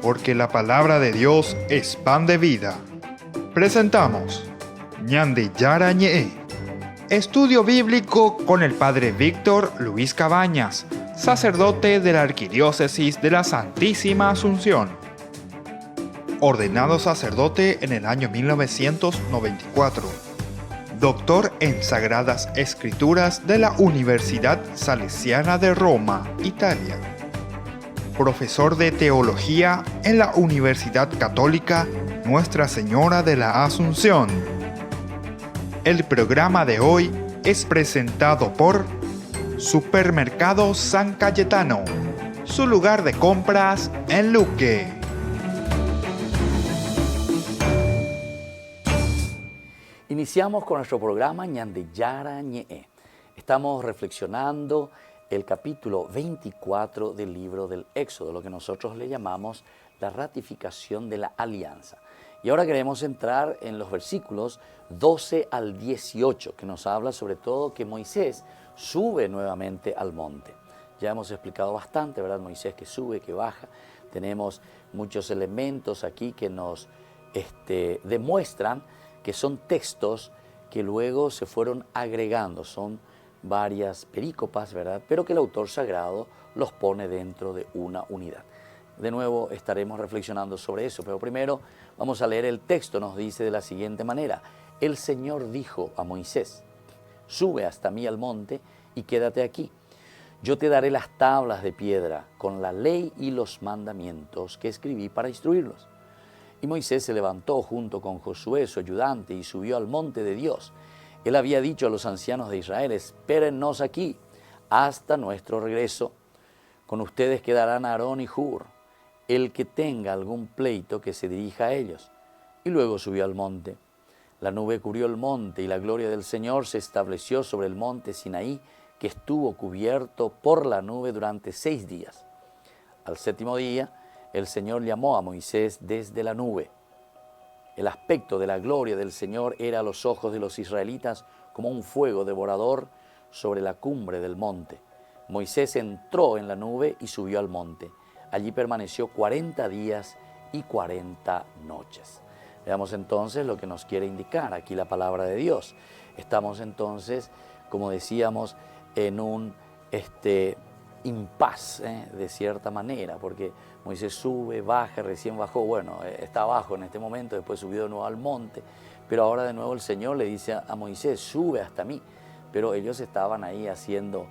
porque la palabra de Dios es pan de vida. Presentamos Ñande Yara Ñe, estudio bíblico con el Padre Víctor Luis Cabañas, sacerdote de la Arquidiócesis de la Santísima Asunción. Ordenado sacerdote en el año 1994. Doctor en Sagradas Escrituras de la Universidad Salesiana de Roma, Italia. Profesor de Teología en la Universidad Católica Nuestra Señora de la Asunción. El programa de hoy es presentado por Supermercado San Cayetano, su lugar de compras en Luque. Iniciamos con nuestro programa Ñande Yara Ñe. Estamos reflexionando el capítulo 24 del libro del Éxodo, lo que nosotros le llamamos la ratificación de la alianza. Y ahora queremos entrar en los versículos 12 al 18, que nos habla sobre todo que Moisés sube nuevamente al monte. Ya hemos explicado bastante, ¿verdad? Moisés que sube, que baja. Tenemos muchos elementos aquí que nos demuestran que son textos que luego se fueron agregando, son varias perícopas, ¿verdad? Pero que el autor sagrado los pone dentro de una unidad. De nuevo estaremos reflexionando sobre eso, pero primero vamos a leer el texto. Nos dice de la siguiente manera: el Señor dijo a Moisés, sube hasta mí al monte y quédate aquí. Yo te daré las tablas de piedra con la ley y los mandamientos que escribí para instruirlos. Y Moisés se levantó junto con Josué, su ayudante, y subió al monte de Dios. Él había dicho a los ancianos de Israel: espérennos aquí hasta nuestro regreso. Con ustedes quedarán Aarón y Hur, el que tenga algún pleito que se dirija a ellos. Y luego subió al monte. La nube cubrió el monte y la gloria del Señor se estableció sobre el monte Sinaí, que estuvo cubierto por la nube durante 6 días. Al 7º día, el Señor llamó a Moisés desde la nube. El aspecto de la gloria del Señor era a los ojos de los israelitas como un fuego devorador sobre la cumbre del monte. Moisés entró en la nube y subió al monte. Allí permaneció 40 días y 40 noches. Veamos entonces lo que nos quiere indicar aquí la palabra de Dios. Estamos entonces, como decíamos, en un impasse, de cierta manera, porque Moisés sube, baja, recién bajó, bueno, está abajo en este momento, después subió de nuevo al monte, pero ahora de nuevo el Señor le dice a Moisés, sube hasta mí. Pero ellos estaban ahí haciendo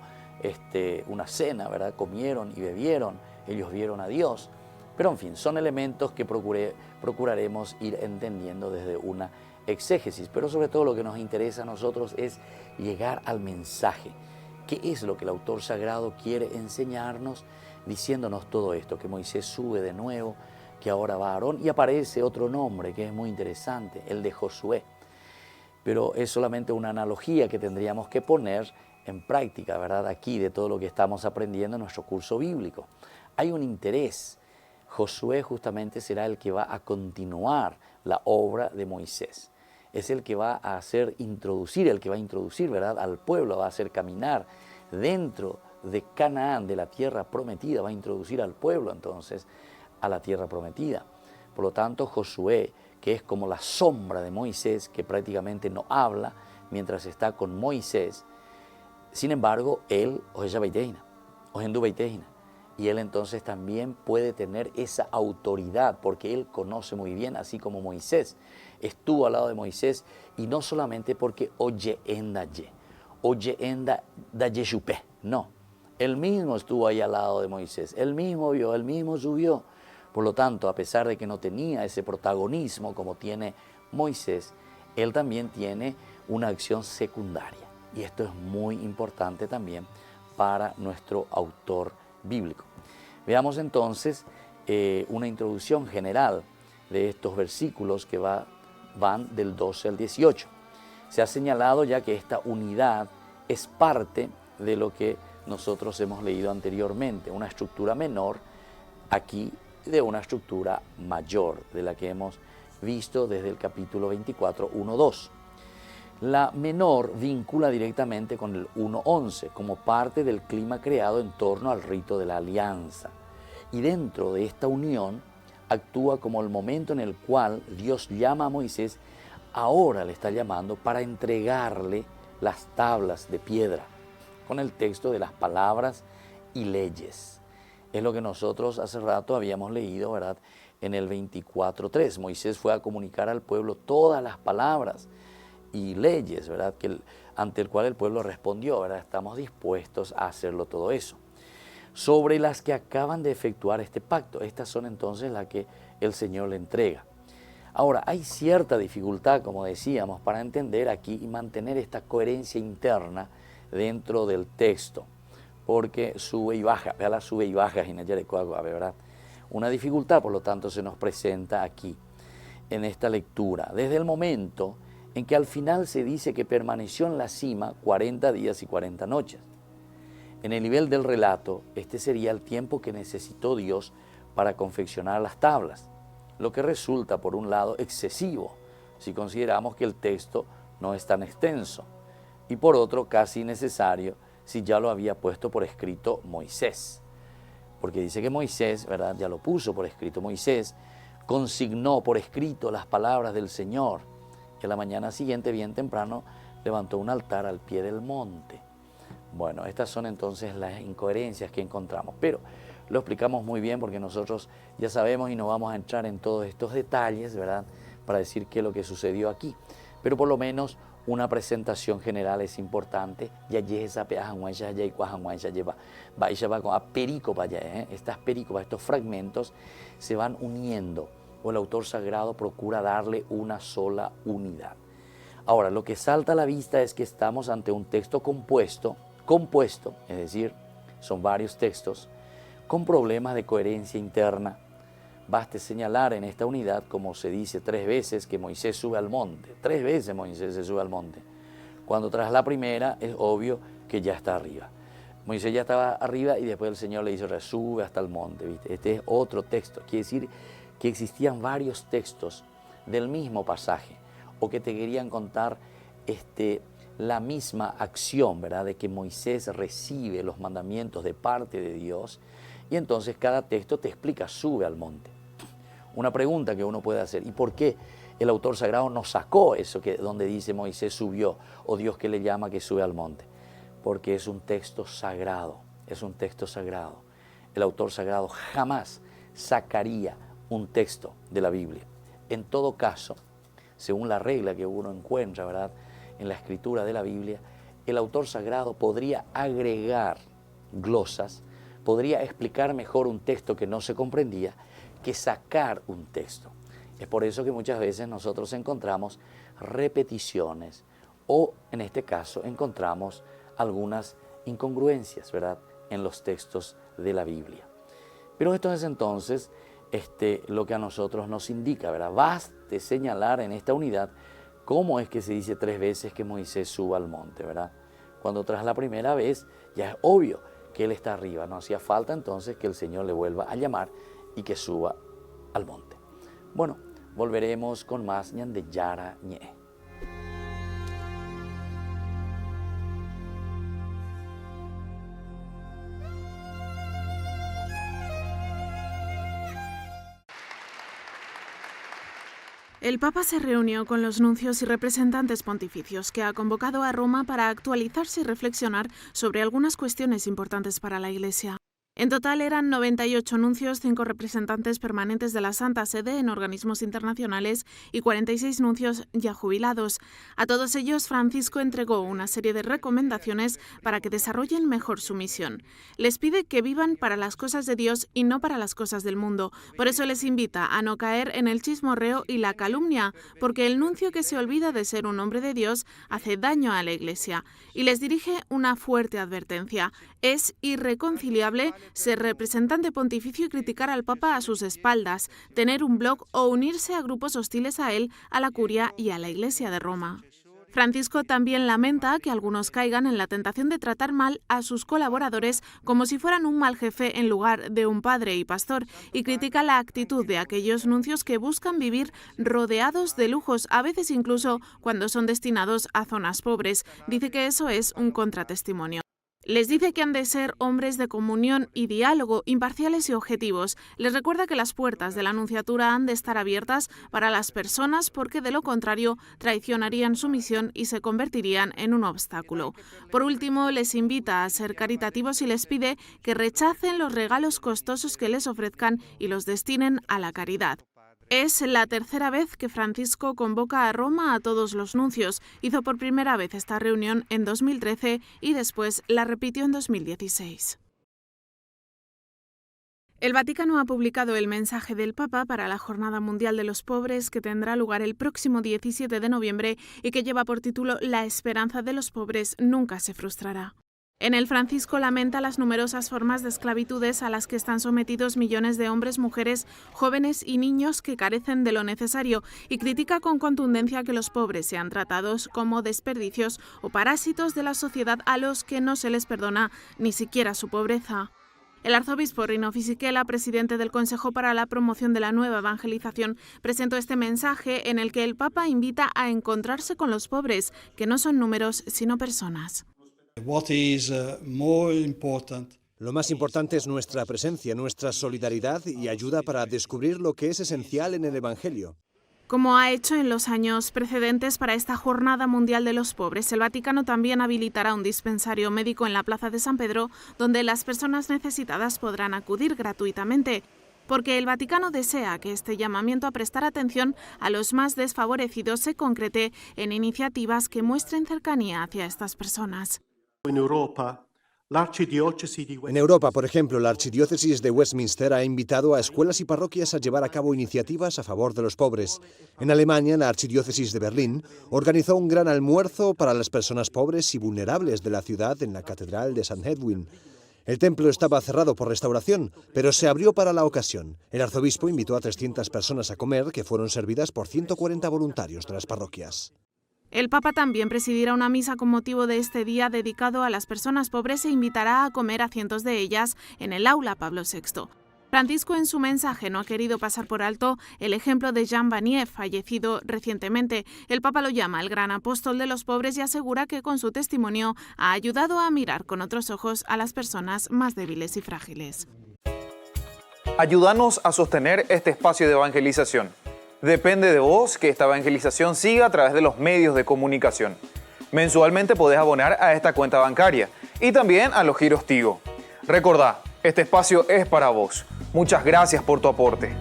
una cena, ¿verdad? Comieron y bebieron, ellos vieron a Dios, pero en fin, son elementos que procuraremos ir entendiendo desde una exégesis, pero sobre todo lo que nos interesa a nosotros es llegar al mensaje. ¿Qué es lo que el autor sagrado quiere enseñarnos diciéndonos todo esto? Que Moisés sube de nuevo, que ahora va Aarón y aparece otro nombre que es muy interesante, el de Josué. Pero es solamente una analogía que tendríamos que poner en práctica, ¿verdad? Aquí de todo lo que estamos aprendiendo en nuestro curso bíblico. Hay un interés. Josué justamente será el que va a continuar la obra de Moisés. Es el que va a introducir, ¿verdad? Al pueblo, va a hacer caminar dentro de Canaán, de la tierra prometida, va a introducir al pueblo entonces a la tierra prometida. Por lo tanto, Josué, que es como la sombra de Moisés, que prácticamente no habla mientras está con Moisés, sin embargo, él, y él entonces también puede tener esa autoridad, porque él conoce muy bien, así como Moisés estuvo al lado de Moisés, y no solamente porque oye enda yeshupe, no, él mismo estuvo ahí al lado de Moisés, él mismo vio, él mismo subió. Por lo tanto, a pesar de que no tenía ese protagonismo como tiene Moisés, él también tiene una acción secundaria, y esto es muy importante también para nuestro autor bíblico. Veamos entonces una introducción general de estos versículos que van del 12 al 18. Se ha señalado ya que esta unidad es parte de lo que nosotros hemos leído anteriormente, una estructura menor aquí de una estructura mayor, de la que hemos visto desde el capítulo 24, 1-2. La menor vincula directamente con el 1.11 como parte del clima creado en torno al rito de la alianza. Y dentro de esta unión actúa como el momento en el cual Dios llama a Moisés, ahora le está llamando para entregarle las tablas de piedra con el texto de las palabras y leyes. Es lo que nosotros hace rato habíamos leído, ¿verdad? En el 24:3, Moisés fue a comunicar al pueblo todas las palabras y leyes, ¿verdad? Ante el cual el pueblo respondió, ¿verdad? Estamos dispuestos a hacerlo todo eso. Sobre las que acaban de efectuar este pacto, estas son entonces las que el Señor le entrega. Ahora, hay cierta dificultad, como decíamos, para entender aquí y mantener esta coherencia interna dentro del texto, porque sube y baja, vea la sube y baja, ¿verdad? Una dificultad, por lo tanto, se nos presenta aquí, en esta lectura, desde el momento en que al final se dice que permaneció en la cima 40 días y 40 noches. En el nivel del relato, este sería el tiempo que necesitó Dios para confeccionar las tablas, lo que resulta, por un lado, excesivo, si consideramos que el texto no es tan extenso, y por otro, casi innecesario, si ya lo había puesto por escrito Moisés. Porque dice que Moisés, ¿verdad?, ya lo puso por escrito. Moisés consignó por escrito las palabras del Señor, que la mañana siguiente, bien temprano, levantó un altar al pie del monte. Bueno, estas son entonces las incoherencias que encontramos, pero lo explicamos muy bien porque nosotros ya sabemos y no vamos a entrar en todos estos detalles, ¿verdad?, para decir qué es lo que sucedió aquí. Pero por lo menos una presentación general es importante. Estas perícopas, estos fragmentos se van uniendo, o el autor sagrado procura darle una sola unidad. Ahora, lo que salta a la vista es que estamos ante un texto compuesto, es decir, son varios textos, con problemas de coherencia interna. Baste señalar en esta unidad, como se dice 3 veces, que Moisés sube al monte. 3 veces Moisés se sube al monte. Cuando tras la primera es obvio que ya está arriba. Moisés ya estaba arriba y después el Señor le dice, sube hasta el monte, ¿viste? Este es otro texto. Quiere decir que existían varios textos del mismo pasaje, o que te querían contar la misma acción, ¿verdad?, de que Moisés recibe los mandamientos de parte de Dios, y entonces cada texto te explica, sube al monte. Una pregunta que uno puede hacer, ¿y por qué el autor sagrado no sacó eso donde dice Moisés subió, o Dios que le llama que sube al monte? Porque es un texto sagrado, es un texto sagrado. El autor sagrado jamás sacaría un texto de la Biblia. En todo caso, según la regla que uno encuentra, ¿verdad?, en la escritura de la Biblia, el autor sagrado podría agregar glosas, podría explicar mejor un texto que no se comprendía, que sacar un texto. Es por eso que muchas veces nosotros encontramos repeticiones, o en este caso encontramos algunas incongruencias, ¿verdad?, en los textos de la Biblia. Pero esto es entonces lo que a nosotros nos indica, ¿verdad? Baste señalar en esta unidad cómo es que se dice 3 veces que Moisés suba al monte, ¿verdad? Cuando tras la primera vez ya es obvio que él está arriba. No hacía falta entonces que el Señor le vuelva a llamar y que suba al monte. Bueno, volveremos con más ñande yara ñe. El Papa se reunió con los nuncios y representantes pontificios que ha convocado a Roma para actualizarse y reflexionar sobre algunas cuestiones importantes para la Iglesia. En total eran 98 nuncios, 5 representantes permanentes de la Santa Sede en organismos internacionales y 46 nuncios ya jubilados. A todos ellos, Francisco entregó una serie de recomendaciones para que desarrollen mejor su misión. Les pide que vivan para las cosas de Dios y no para las cosas del mundo. Por eso les invita a no caer en el chismorreo y la calumnia, porque el nuncio que se olvida de ser un hombre de Dios hace daño a la Iglesia. Y les dirige una fuerte advertencia. Es irreconciliable ser representante pontificio y criticar al Papa a sus espaldas, tener un blog o unirse a grupos hostiles a él, a la curia y a la Iglesia de Roma. Francisco también lamenta que algunos caigan en la tentación de tratar mal a sus colaboradores como si fueran un mal jefe en lugar de un padre y pastor, y critica la actitud de aquellos nuncios que buscan vivir rodeados de lujos, a veces incluso cuando son destinados a zonas pobres. Dice que eso es un contratestimonio. Les dice que han de ser hombres de comunión y diálogo, imparciales y objetivos. Les recuerda que las puertas de la Nunciatura han de estar abiertas para las personas porque de lo contrario traicionarían su misión y se convertirían en un obstáculo. Por último, les invita a ser caritativos y les pide que rechacen los regalos costosos que les ofrezcan y los destinen a la caridad. Es la tercera vez que Francisco convoca a Roma a todos los nuncios. Hizo por primera vez esta reunión en 2013 y después la repitió en 2016. El Vaticano ha publicado el mensaje del Papa para la Jornada Mundial de los Pobres, que tendrá lugar el próximo 17 de noviembre y que lleva por título La esperanza de los pobres nunca se frustrará. En él, Francisco lamenta las numerosas formas de esclavitudes a las que están sometidos millones de hombres, mujeres, jóvenes y niños que carecen de lo necesario y critica con contundencia que los pobres sean tratados como desperdicios o parásitos de la sociedad a los que no se les perdona ni siquiera su pobreza. El arzobispo Rino Fisichella, presidente del Consejo para la Promoción de la Nueva Evangelización, presentó este mensaje en el que el Papa invita a encontrarse con los pobres, que no son números sino personas. Lo más importante es nuestra presencia, nuestra solidaridad y ayuda para descubrir lo que es esencial en el Evangelio. Como ha hecho en los años precedentes para esta Jornada Mundial de los Pobres, el Vaticano también habilitará un dispensario médico en la Plaza de San Pedro, donde las personas necesitadas podrán acudir gratuitamente, porque el Vaticano desea que este llamamiento a prestar atención a los más desfavorecidos se concrete en iniciativas que muestren cercanía hacia estas personas. En Europa, por ejemplo, la Archidiócesis de Westminster ha invitado a escuelas y parroquias a llevar a cabo iniciativas a favor de los pobres. En Alemania, la Archidiócesis de Berlín organizó un gran almuerzo para las personas pobres y vulnerables de la ciudad en la Catedral de St. Edwin. El templo estaba cerrado por restauración, pero se abrió para la ocasión. El arzobispo invitó a 300 personas a comer, que fueron servidas por 140 voluntarios de las parroquias. El Papa también presidirá una misa con motivo de este día dedicado a las personas pobres e invitará a comer a cientos de ellas en el aula Pablo VI. Francisco en su mensaje no ha querido pasar por alto el ejemplo de Jean Vanier, fallecido recientemente. El Papa lo llama el gran apóstol de los pobres y asegura que con su testimonio ha ayudado a mirar con otros ojos a las personas más débiles y frágiles. Ayúdanos a sostener este espacio de evangelización. Depende de vos que esta evangelización siga a través de los medios de comunicación. Mensualmente podés abonar a esta cuenta bancaria y también a los giros Tigo. Recordá, este espacio es para vos. Muchas gracias por tu aporte.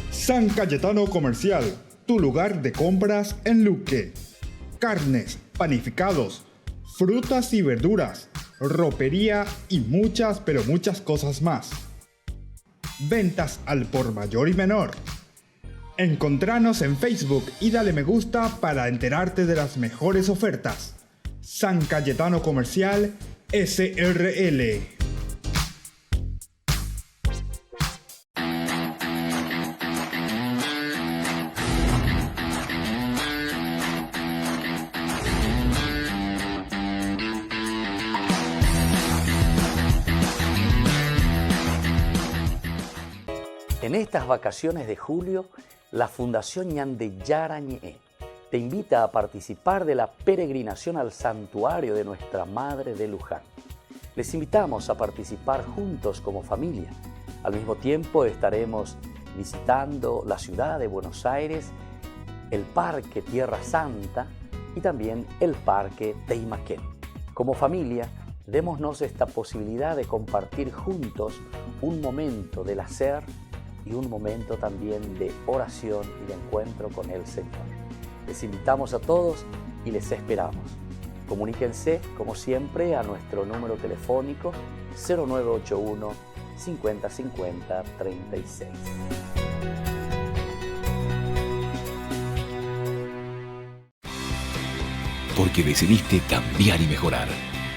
San Cayetano Comercial, tu lugar de compras en Luque. Carnes, panificados, frutas y verduras, ropería y muchas, pero muchas cosas más. Ventas al por mayor y menor. Encontranos en Facebook y dale me gusta para enterarte de las mejores ofertas. San Cayetano Comercial SRL. En estas vacaciones de julio, la Fundación Ñandeyara Ñe'e te invita a participar de la peregrinación al santuario de Nuestra Madre de Luján. Les invitamos a participar juntos como familia. Al mismo tiempo estaremos visitando la ciudad de Buenos Aires, el Parque Tierra Santa y también el Parque Teimaquén. Como familia, démonos esta posibilidad de compartir juntos un momento del hacer y un momento también de oración y de encuentro con el Señor. Les invitamos a todos y les esperamos. Comuníquense, como siempre, a nuestro número telefónico 0981 50 50 36. Porque decidiste cambiar y mejorar.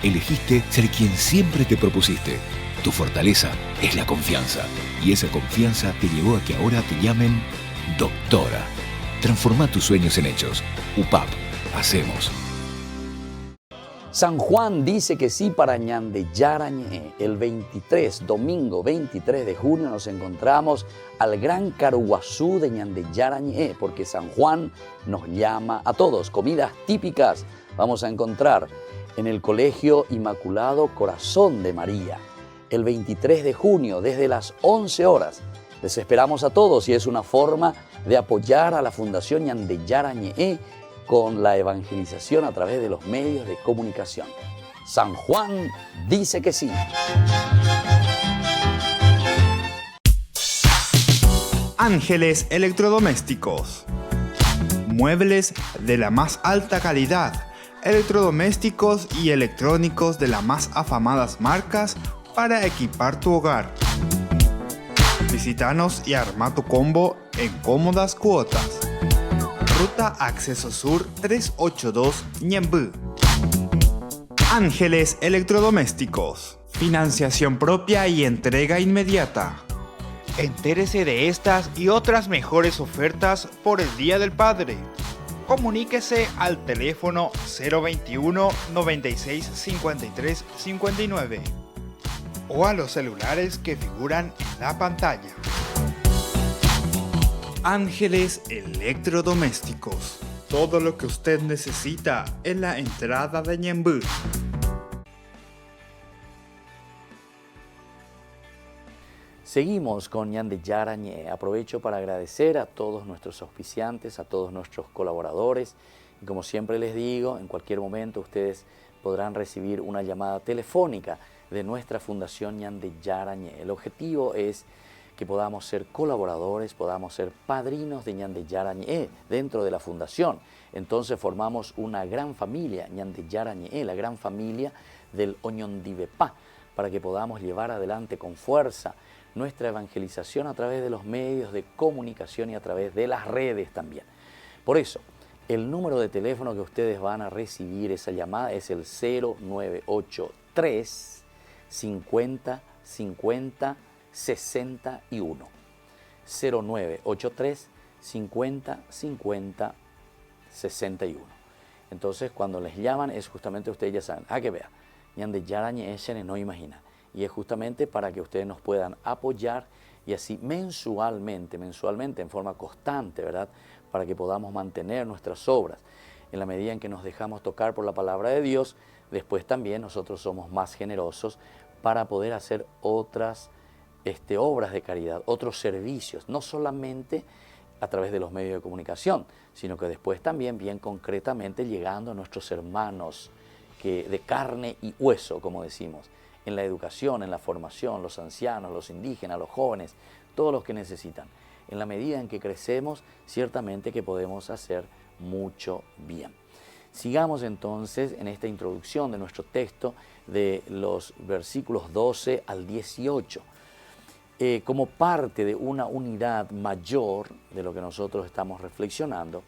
Elegiste ser quien siempre te propusiste. Tu fortaleza es la confianza. Y esa confianza te llevó a que ahora te llamen doctora. Transforma tus sueños en hechos. UPAP. Hacemos. San Juan dice que sí para Ñande Yarañe. El 23, domingo 23 de junio, nos encontramos al Gran Caruguazú de Ñande Yarañe, porque San Juan nos llama a todos. Comidas típicas vamos a encontrar en el Colegio Inmaculado Corazón de María. El 23 de junio, desde las 11 horas. Les esperamos a todos y es una forma de apoyar a la Fundación Ñande Yarañe con la evangelización a través de los medios de comunicación. San Juan dice que sí. Ángeles Electrodomésticos. Muebles de la más alta calidad, electrodomésticos y electrónicos de las más afamadas marcas para equipar tu hogar. Visítanos y arma tu combo en cómodas cuotas. Ruta Acceso Sur 382 Ñemby. Ángeles Electrodomésticos. Financiación propia y entrega inmediata. Entérese de estas y otras mejores ofertas por el Día del Padre. Comuníquese al teléfono 021 96 53 59 o a los celulares que figuran en la pantalla. Ángeles Electrodomésticos. Todo lo que usted necesita en la entrada de Ñemby. Seguimos con Ñande Yarañe. Aprovecho para agradecer a todos nuestros auspiciantes, a todos nuestros colaboradores. Y como siempre les digo, en cualquier momento ustedes podrán recibir una llamada telefónica de nuestra Fundación Ñande Yarañe. El objetivo es que podamos ser colaboradores, podamos ser padrinos de Ñande Yarañe dentro de la Fundación. Entonces formamos una gran familia, Ñande Yarañe, la gran familia del Oñondivepá, para que podamos llevar adelante con fuerza nuestra evangelización a través de los medios de comunicación y a través de las redes también. Por eso, el número de teléfono que ustedes van a recibir esa llamada es el 0983 50 50 61. 0983 50 50 61. Entonces, cuando les llaman, es justamente ustedes ya saben, que vea, Ñande Yarañe no imagina. Y es justamente para que ustedes nos puedan apoyar y así mensualmente, en forma constante, ¿verdad? Para que podamos mantener nuestras obras. En la medida en que nos dejamos tocar por la palabra de Dios, después también nosotros somos más generosos para poder hacer otras obras de caridad, otros servicios, no solamente a través de los medios de comunicación, sino que después también bien concretamente llegando a nuestros hermanos de carne y hueso, como decimos, en la educación, en la formación, los ancianos, los indígenas, los jóvenes, todos los que necesitan. En la medida en que crecemos, ciertamente que podemos hacer mucho bien. Sigamos entonces en esta introducción de nuestro texto de los versículos 12 al 18. Como parte de una unidad mayor de lo que nosotros estamos reflexionando,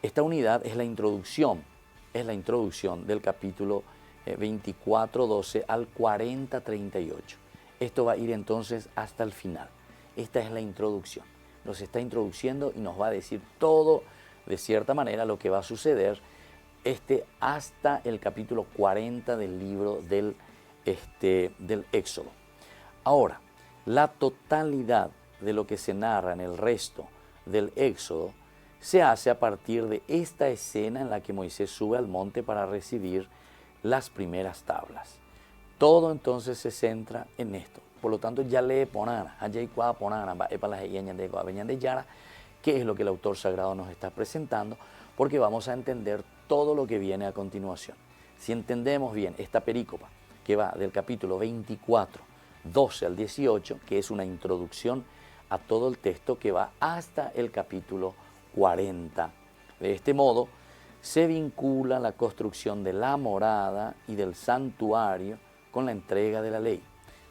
esta unidad es la introducción del capítulo 24:12 al 40:38. Esto va a ir entonces hasta el final. Esta es la introducción. Nos está introduciendo y nos va a decir todo, de cierta manera, lo que va a suceder hasta el capítulo 40 del libro del Éxodo. Ahora, la totalidad de lo que se narra en el resto del Éxodo se hace a partir de esta escena en la que Moisés sube al monte para recibir las primeras tablas. Todo entonces se centra en esto. Por lo tanto, ya lee ponana, que es lo que el autor sagrado nos está presentando, porque vamos a entender todo lo que viene a continuación. Si entendemos bien esta perícopa, que va del capítulo 24, 12 al 18, que es una introducción a todo el texto que va hasta el capítulo 40. De este modo, se vincula la construcción de la morada y del santuario con la entrega de la ley.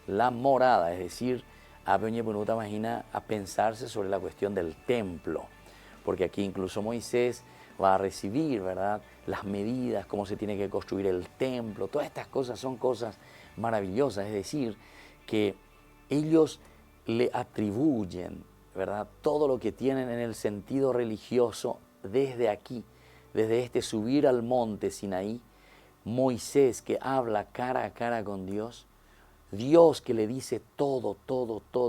La morada, es decir, imagina a pensarse sobre la cuestión del templo, porque aquí incluso Moisés va a recibir, ¿verdad?, las medidas, cómo se tiene que construir el templo. Todas estas cosas son cosas maravillosas, es decir, que ellos le atribuyen, ¿verdad?, todo lo que tienen en el sentido religioso desde aquí, desde subir al monte Sinaí, Moisés que habla cara a cara con Dios, Dios que le dice todo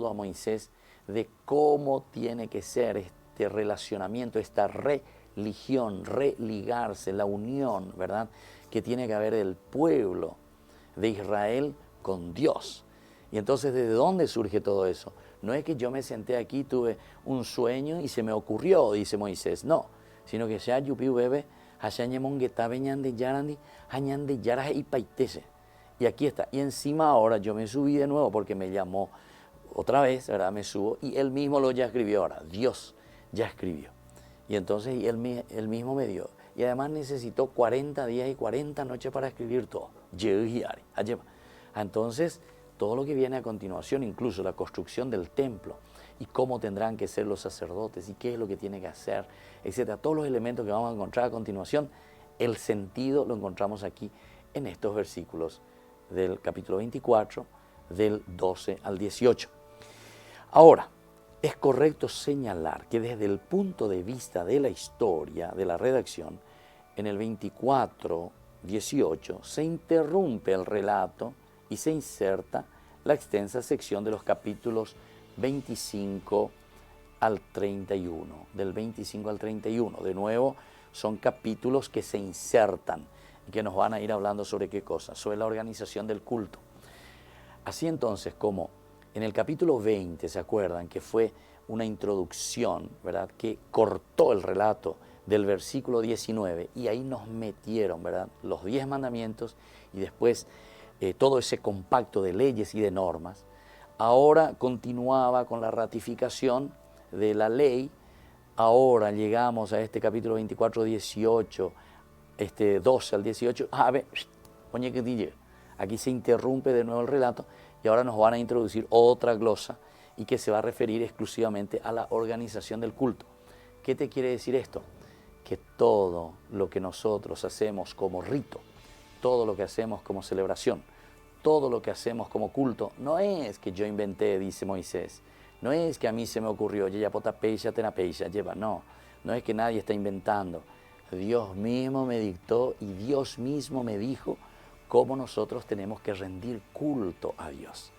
a Moisés de cómo tiene que ser este relacionamiento, esta religión, religarse, la unión, ¿verdad?, que tiene que haber del pueblo de Israel con Dios. Y entonces, ¿desde dónde surge todo eso? No es que yo me senté aquí, tuve un sueño y se me ocurrió, dice Moisés, no, sino que ya yupiu bebe, y aquí está. Y encima ahora yo me subí de nuevo porque me llamó otra vez, ¿verdad? Me subo y él mismo lo ya escribió ahora. Dios ya escribió. Y entonces él mismo me dio. Y además necesitó 40 días y 40 noches para escribir todo. Entonces, todo lo que viene a continuación, incluso la construcción del templo y cómo tendrán que ser los sacerdotes y qué es lo que tiene que hacer, etcétera. Todos los elementos que vamos a encontrar a continuación, el sentido lo encontramos aquí en estos versículos del capítulo 24, del 12 al 18. Ahora, es correcto señalar que desde el punto de vista de la historia, de la redacción, en el 24, 18, se interrumpe el relato y se inserta la extensa sección de los capítulos 25 al 31, del 25 al 31. De nuevo, son capítulos que se insertan y que nos van a ir hablando sobre qué cosa, sobre la organización del culto. Así entonces, como en el capítulo 20, ¿se acuerdan? Que fue una introducción, ¿verdad?, que cortó el relato del versículo 19 y ahí nos metieron, ¿verdad?, los 10 mandamientos y después todo ese compacto de leyes y de normas. Ahora continuaba con la ratificación de la ley. Ahora llegamos a este capítulo 24, 18, 12 al 18. Aquí se interrumpe de nuevo el relato y ahora nos van a introducir otra glosa y que se va a referir exclusivamente a la organización del culto. ¿Qué te quiere decir esto? Que todo lo que nosotros hacemos como rito, todo lo que hacemos como celebración, todo lo que hacemos como culto, no es que yo inventé, dice Moisés, no es que a mí se me ocurrió, no es que nadie está inventando. Dios mismo me dictó y Dios mismo me dijo cómo nosotros tenemos que rendir culto a Dios.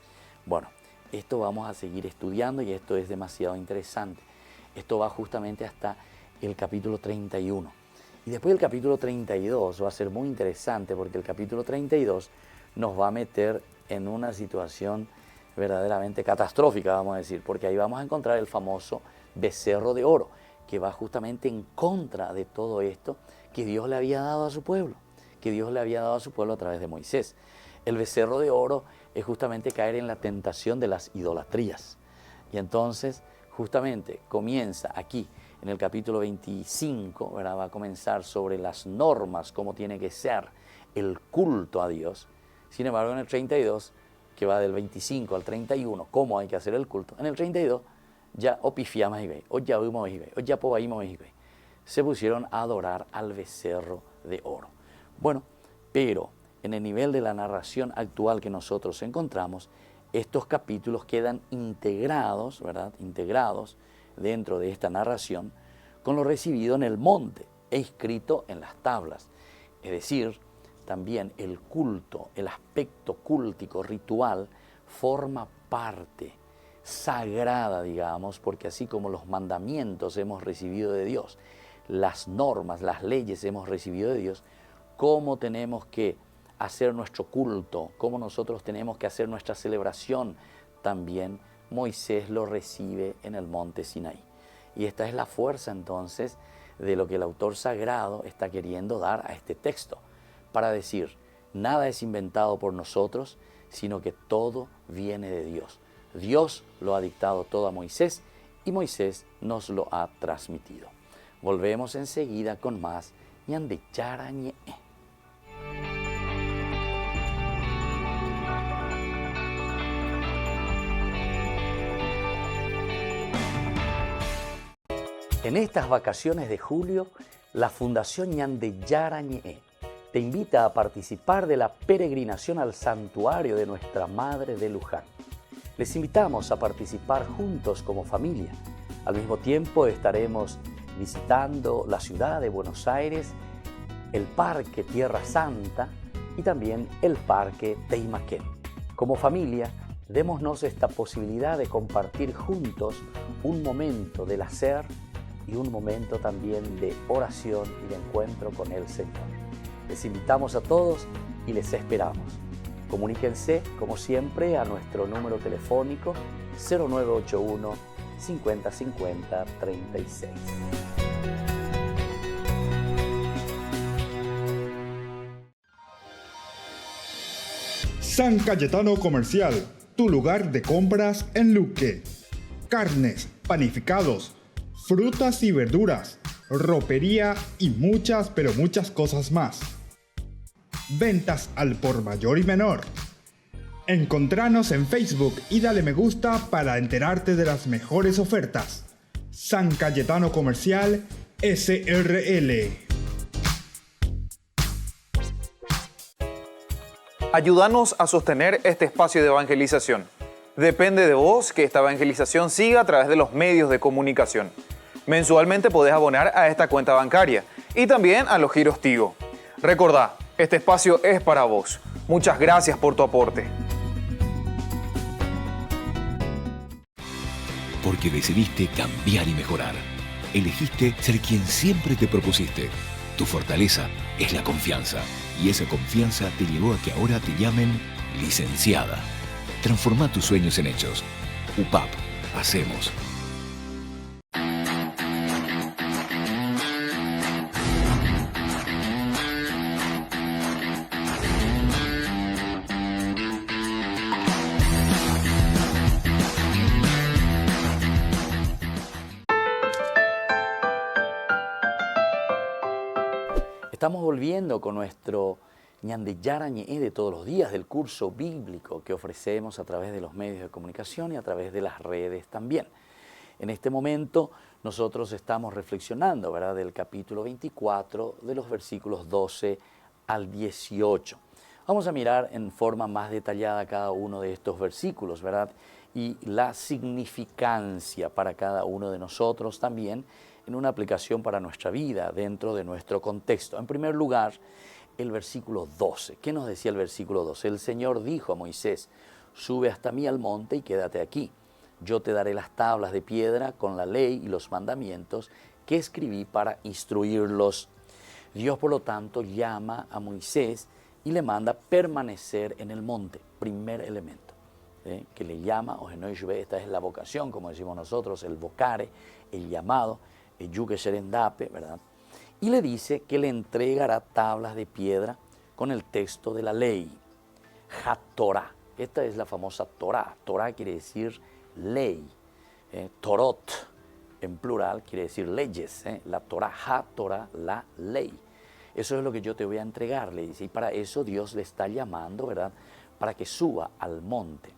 Bueno, esto vamos a seguir estudiando y esto es demasiado interesante. Esto va justamente hasta el capítulo 31. Y después del capítulo 32 va a ser muy interesante porque el capítulo 32 nos va a meter en una situación verdaderamente catastrófica, vamos a decir, porque ahí vamos a encontrar el famoso becerro de oro, que va justamente en contra de todo esto que Dios le había dado a su pueblo, a través de Moisés. El becerro de oro es justamente caer en la tentación de las idolatrías. Y entonces, justamente, comienza aquí, en el capítulo 25, ¿verdad? Va a comenzar sobre las normas, cómo tiene que ser el culto a Dios. Sin embargo, en el 32, que va del 25 al 31, cómo hay que hacer el culto, en el 32 ya opifiamos y ve, o ya vimos y ve, o ya pobaímos y ve. Se pusieron a adorar al becerro de oro. Bueno, pero en el nivel de la narración actual que nosotros encontramos, estos capítulos quedan integrados, ¿verdad?, integrados dentro de esta narración con lo recibido en el monte e escrito en las tablas. Es decir, también el culto, el aspecto cúltico, ritual, forma parte sagrada, digamos, porque así como los mandamientos hemos recibido de Dios, las normas, las leyes hemos recibido de Dios, cómo tenemos que hacer nuestro culto, cómo nosotros tenemos que hacer nuestra celebración, también Moisés lo recibe en el monte Sinaí. Y esta es la fuerza entonces de lo que el autor sagrado está queriendo dar a este texto, para decir, nada es inventado por nosotros, sino que todo viene de Dios. Dios lo ha dictado todo a Moisés y Moisés nos lo ha transmitido. Volvemos enseguida con más ñande chara ñe. En estas vacaciones de julio, la Fundación Ñande Yara Ñe te invita a participar de la peregrinación al santuario de Nuestra Madre de Luján. Les invitamos a participar juntos como familia. Al mismo tiempo estaremos visitando la ciudad de Buenos Aires, el Parque Tierra Santa, y también el Parque Teimaquén. Como familia, démonos esta posibilidad de compartir juntos un momento del hacer y un momento también de oración y de encuentro con el Señor. Les invitamos a todos y les esperamos. Comuníquense, como siempre, a nuestro número telefónico 0981 50 50 36. San Cayetano Comercial, tu lugar de compras en Luque. Carnes, panificados, frutas y verduras, ropería y muchas, pero muchas cosas más. Ventas al por mayor y menor. Encontranos en Facebook y dale me gusta para enterarte de las mejores ofertas. San Cayetano Comercial SRL. Ayúdanos a sostener este espacio de evangelización. Depende de vos que esta evangelización siga a través de los medios de comunicación. Mensualmente podés abonar a esta cuenta bancaria y también a los giros Tigo. Recordá, este espacio es para vos. Muchas gracias por tu aporte. Porque decidiste cambiar y mejorar. Elegiste ser quien siempre te propusiste. Tu fortaleza es la confianza. Y esa confianza te llevó a que ahora te llamen licenciada. Transforma tus sueños en hechos. UPAP. Hacemos. Estamos volviendo con nuestro Ñande Yara Ñe'e de todos los días del curso bíblico que ofrecemos a través de los medios de comunicación y a través de las redes también. En este momento nosotros estamos reflexionando, ¿verdad?, del capítulo 24 de los versículos 12 al 18. Vamos a mirar en forma más detallada cada uno de estos versículos, ¿verdad?, y la significancia para cada uno de nosotros también en una aplicación para nuestra vida dentro de nuestro contexto. En primer lugar, el versículo 12. ¿Qué nos decía el versículo 12? El Señor dijo a Moisés: sube hasta mí al monte y quédate aquí. Yo te daré las tablas de piedra con la ley y los mandamientos que escribí para instruirlos. Dios, por lo tanto, llama a Moisés y le manda permanecer en el monte. Primer elemento, que le llama, esta es la vocación, como decimos nosotros, el vocare, el llamado, el yuke serendape, ¿verdad? Y le dice que le entregará tablas de piedra con el texto de la ley, HaTorah. Esta es la famosa Torah. Torah quiere decir ley. Torot, en plural, quiere decir leyes. La Torah, HaTorah, la ley. Eso es lo que yo te voy a entregar, le dice. Y para eso Dios le está llamando, ¿verdad?, para que suba al monte.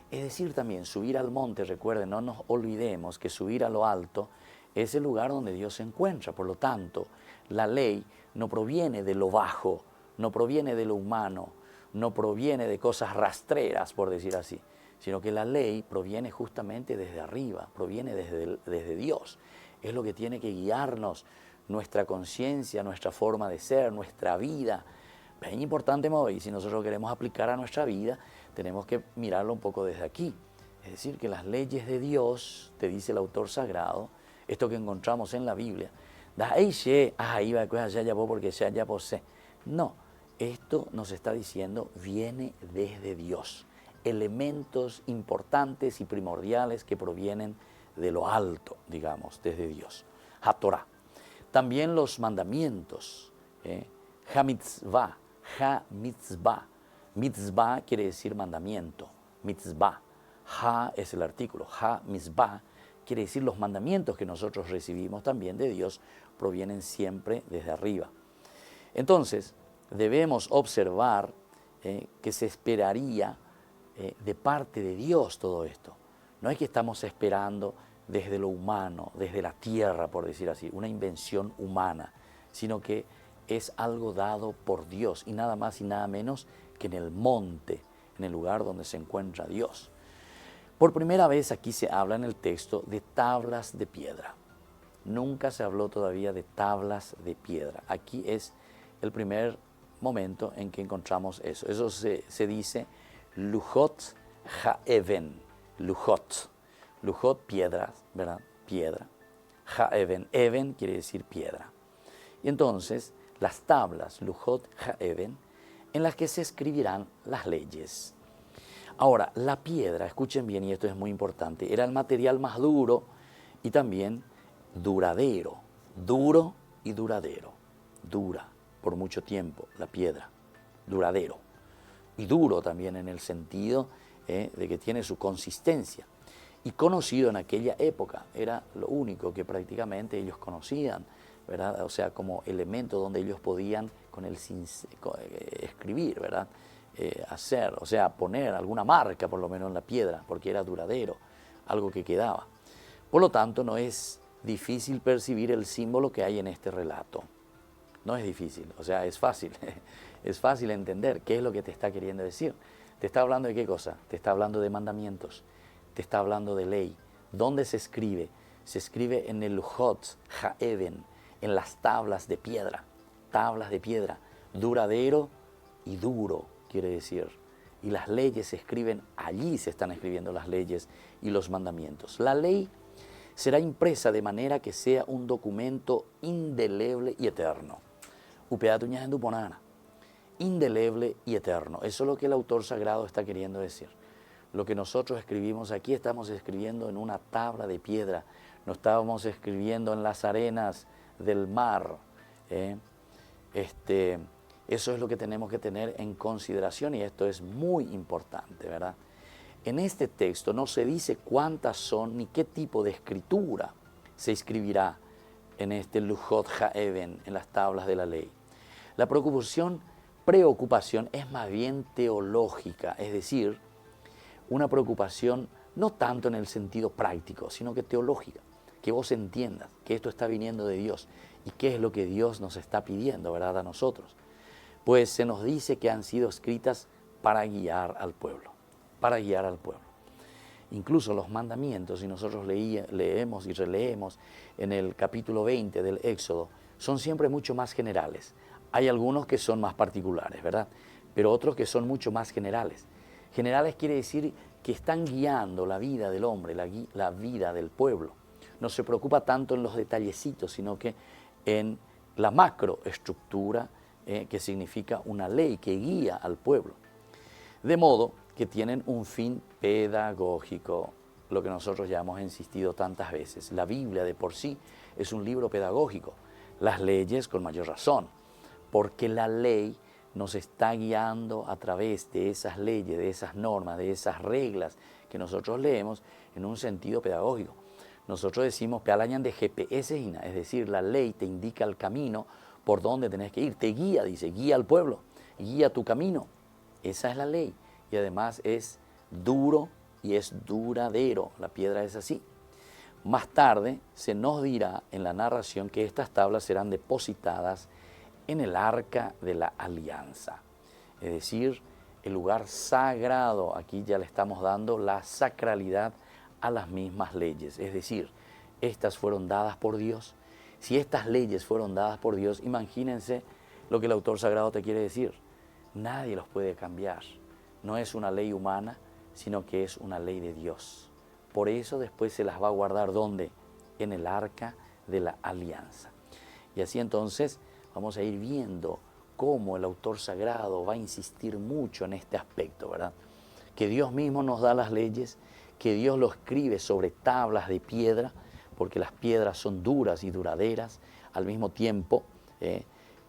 Es decir, también subir al monte, recuerden, no nos olvidemos que subir a lo alto es el lugar donde Dios se encuentra. Por lo tanto, la ley no proviene de lo bajo, no proviene de lo humano, no proviene de cosas rastreras, por decir así, sino que la ley proviene justamente desde arriba, proviene desde Dios. Es lo que tiene que guiarnos, nuestra conciencia, nuestra forma de ser, nuestra vida. Es importante, y si nosotros queremos aplicar a nuestra vida, tenemos que mirarlo un poco desde aquí. Es decir, que las leyes de Dios, te dice el autor sagrado, esto que encontramos en la Biblia, no, esto nos está diciendo, viene desde Dios. Elementos importantes y primordiales que provienen de lo alto, digamos, desde Dios. HaTorah. También los mandamientos. HaMitzvah. HaMitzvah. Mitzvah quiere decir mandamiento. Mitzvah. Ha es el artículo. HaMitzvah quiere decir los mandamientos que nosotros recibimos también de Dios provienen siempre desde arriba. Entonces, debemos observar que se esperaría de parte de Dios todo esto. No es que estamos esperando desde lo humano, desde la tierra, por decir así, una invención humana, sino que es algo dado por Dios y nada más y nada menos que en el monte, en el lugar donde se encuentra Dios. Por primera vez aquí se habla en el texto de tablas de piedra. Nunca se habló todavía de tablas de piedra. Aquí es el primer momento en que encontramos eso. Eso se dice Lujot Ha'even. Lujot. Lujot, piedras, ¿verdad? Piedra. Ha'even. Even quiere decir piedra. Y entonces, las tablas, Lujot Ha'even, en las que se escribirán las leyes. Ahora, la piedra, escuchen bien, y esto es muy importante, era el material más duro y también duradero. Duro y duradero. Dura por mucho tiempo la piedra. Duradero. Y duro también en el sentido de que tiene su consistencia. Y conocido en aquella época, era lo único que prácticamente ellos conocían, ¿verdad? O sea, como elemento donde ellos podían con el escribir, ¿verdad? Hacer, o sea, poner alguna marca por lo menos en la piedra, porque era duradero, algo que quedaba. Por lo tanto, no es difícil percibir el símbolo que hay en este relato. No es difícil, o sea, es fácil. Es fácil entender qué es lo que te está queriendo decir. ¿Te está hablando de qué cosa? Te está hablando de mandamientos, te está hablando de ley. ¿Dónde se escribe? Se escribe en el Lujot Ha'even, en las tablas de piedra, duradero y duro, quiere decir. Y las leyes se escriben, allí se están escribiendo las leyes y los mandamientos. La ley será impresa de manera que sea un documento indeleble y eterno. Upeatuñas en Duponana. Indeleble y eterno. Eso es lo que el autor sagrado está queriendo decir. Lo que nosotros escribimos aquí, estamos escribiendo en una tabla de piedra, no estábamos escribiendo en las arenas del mar. Eso es lo que tenemos que tener en consideración y esto es muy importante, ¿verdad? En este texto no se dice cuántas son ni qué tipo de escritura se escribirá en este Lujot Ha'even, en las tablas de la ley. La preocupación es más bien teológica, es decir, una preocupación no tanto en el sentido práctico, sino que teológica, que vos entiendas que esto está viniendo de Dios y qué es lo que Dios nos está pidiendo, ¿verdad?, a nosotros. Pues se nos dice que han sido escritas para guiar al pueblo, Incluso los mandamientos, si nosotros leemos y releemos en el capítulo 20 del Éxodo, son siempre mucho más generales. Hay algunos que son más particulares, ¿verdad? Pero otros que son mucho más generales. Generales quiere decir que están guiando la vida del hombre, la vida del pueblo. No se preocupa tanto en los detallecitos, sino que en la macroestructura, que significa una ley que guía al pueblo. De modo que tienen un fin pedagógico, lo que nosotros ya hemos insistido tantas veces. La Biblia de por sí es un libro pedagógico, las leyes con mayor razón, porque la ley nos está guiando a través de esas leyes, de esas normas, de esas reglas que nosotros leemos en un sentido pedagógico. Nosotros decimos pealañan de GPS, es decir, la ley te indica el camino por donde tenés que ir, te guía, dice, guía al pueblo, guía tu camino. Esa es la ley y además es duro y es duradero, la piedra es así. Más tarde se nos dirá en la narración que estas tablas serán depositadas en el arca de la alianza, es decir, el lugar sagrado. Aquí ya le estamos dando la sacralidad a las mismas leyes, es decir, estas fueron dadas por Dios. Si estas leyes fueron dadas por Dios, imagínense lo que el autor sagrado te quiere decir. Nadie los puede cambiar. No es una ley humana, sino que es una ley de Dios. Por eso después se las va a guardar, ¿dónde? En el arca de la alianza. Y así entonces vamos a ir viendo cómo el autor sagrado va a insistir mucho en este aspecto, ¿verdad? Que Dios mismo nos da las leyes, que Dios lo escribe sobre tablas de piedra, porque las piedras son duras y duraderas. Al mismo tiempo,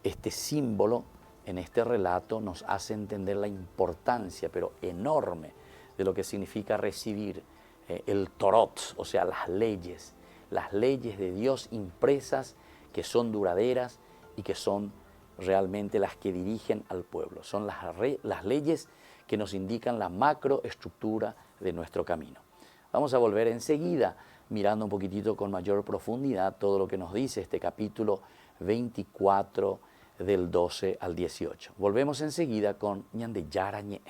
este símbolo en este relato nos hace entender la importancia, pero enorme, de lo que significa recibir el Torot, o sea, las leyes de Dios impresas, que son duraderas y que son realmente las que dirigen al pueblo. Son las leyes que nos indican la macroestructura de nuestro camino. Vamos a volver enseguida mirando un poquitito con mayor profundidad todo lo que nos dice este capítulo 24 del 12 al 18. Volvemos enseguida con Ñande Yara Ñe.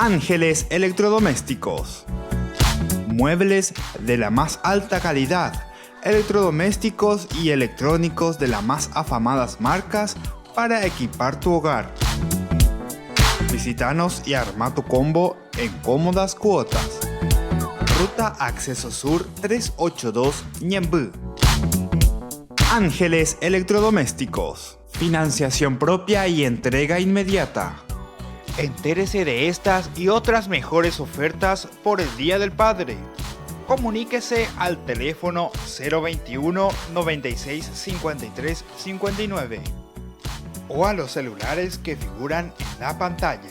Ángeles Electrodomésticos. Muebles de la más alta calidad, electrodomésticos y electrónicos de las más afamadas marcas para equipar tu hogar. Visítanos y arma tu combo en cómodas cuotas. Ruta Acceso Sur 382 Ñemby. Ángeles Electrodomésticos. Financiación propia y entrega inmediata. Entérese de estas y otras mejores ofertas por el Día del Padre. Comuníquese al teléfono 021 96 53 59 o a los celulares que figuran en la pantalla.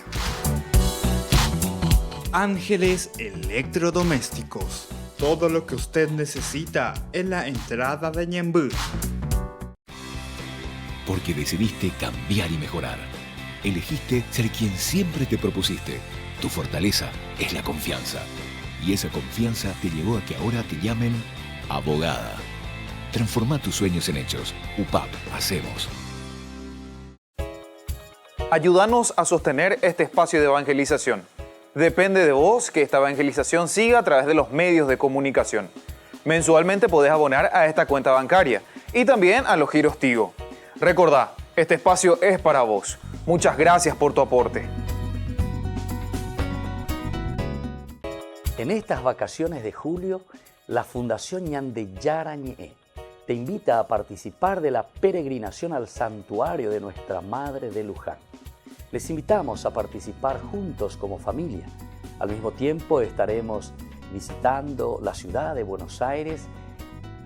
Ángeles Electrodomésticos. Todo lo que usted necesita en la entrada de Ñemby. Porque decidiste cambiar y mejorar. Elegiste ser quien siempre te propusiste. Tu fortaleza es la confianza. Y esa confianza te llevó a que ahora te llamen abogada. Transforma tus sueños en hechos. UPAP, hacemos. Ayúdanos a sostener este espacio de evangelización. Depende de vos que esta evangelización siga a través de los medios de comunicación. Mensualmente podés abonar a esta cuenta bancaria y también a los giros Tigo. Recordá, este espacio es para vos. Muchas gracias por tu aporte. En estas vacaciones de julio, la Fundación Ñandeyara Ñe'e te invita a participar de la peregrinación al santuario de Nuestra Madre de Luján. Les invitamos a participar juntos como familia. Al mismo tiempo estaremos visitando la ciudad de Buenos Aires,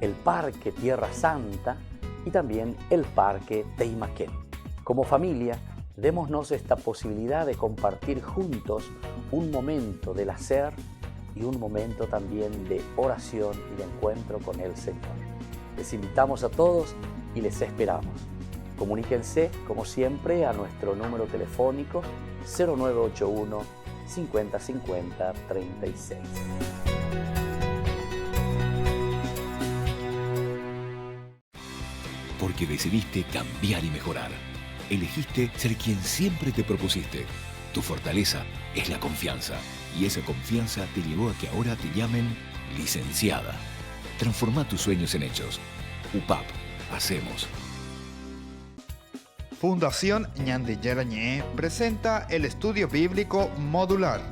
el Parque Tierra Santa y también el Parque Teimaquén. Como familia, démonos esta posibilidad de compartir juntos un momento del hacer y un momento también de oración y de encuentro con el Señor. Les invitamos a todos y les esperamos. Comuníquense, como siempre, a nuestro número telefónico 0981 50 50 36. Porque decidiste cambiar y mejorar. Elegiste ser quien siempre te propusiste. Tu fortaleza es la confianza. Y esa confianza te llevó a que ahora te llamen licenciada. Transforma tus sueños en hechos. UPAP, hacemos. Fundación Ñandeyara Ñe'e presenta el estudio bíblico modular.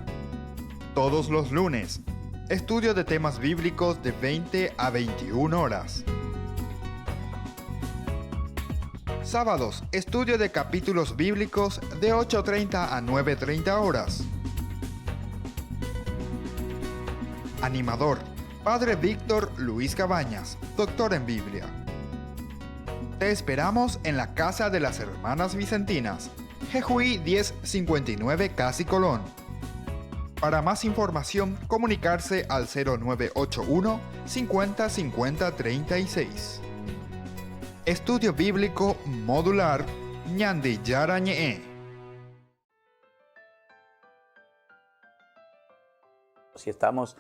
Todos los lunes, estudio de temas bíblicos de 20 a 21 horas. Sábados, estudio de capítulos bíblicos de 8:30 a 9:30 horas. Animador, Padre Víctor Luis Cabañas, doctor en Biblia. Te esperamos en la Casa de las Hermanas Vicentinas, Jejuí 1059 Casi Colón. Para más información, comunicarse al 0981 50 50 36. Estudio Bíblico Modular Ñandeyara Ñe'e. Si estamos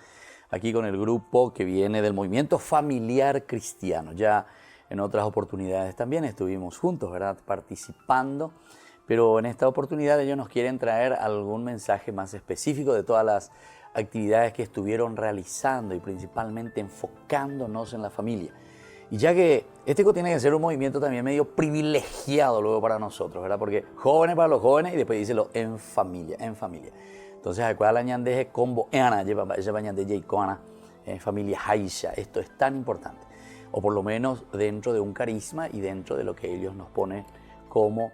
aquí con el grupo que viene del movimiento familiar cristiano, ya en otras oportunidades también estuvimos juntos, ¿verdad?, participando, pero en esta oportunidad ellos nos quieren traer algún mensaje más específico de todas las actividades que estuvieron realizando y principalmente enfocándonos en la familia. Y ya que este tiene que ser un movimiento también medio privilegiado luego para nosotros, ¿verdad? Porque jóvenes para los jóvenes y después díselo en familia, en familia. Entonces, acuérdate la ñandeje combo eana, lleva ñandeje y coana, familia haisha. Esto es tan importante. O por lo menos dentro de un carisma y dentro de lo que ellos nos ponen como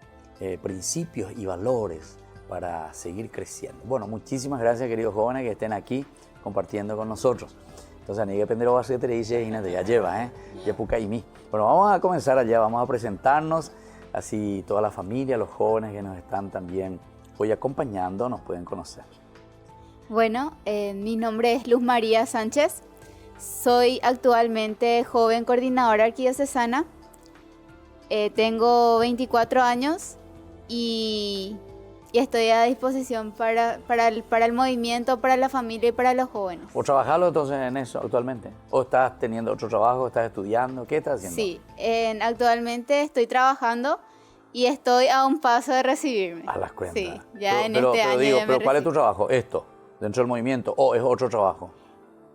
principios y valores para seguir creciendo. Bueno, muchísimas gracias, queridos jóvenes, que estén aquí compartiendo con nosotros. Entonces, ni que pendero va a ser y ya lleva, ya puca y mí. Bueno, vamos a comenzar allá, vamos a presentarnos, así toda la familia, los jóvenes que nos están también hoy acompañando, nos pueden conocer. Bueno, mi nombre es Luz María Sánchez, soy actualmente joven coordinadora arquidiocesana, tengo 24 años y estoy a disposición para el movimiento, para la familia y para los jóvenes. ¿O trabajalo entonces en eso actualmente? ¿O estás teniendo otro trabajo? ¿Estás estudiando? ¿Qué estás haciendo? Sí, actualmente estoy trabajando y estoy a un paso de recibirme. A las cuentas. Sí, ya en pero este año digo, ya me pero ¿cuál es tu recibo. trabajo? ¿Esto? ¿Dentro del movimiento? ¿O es otro trabajo?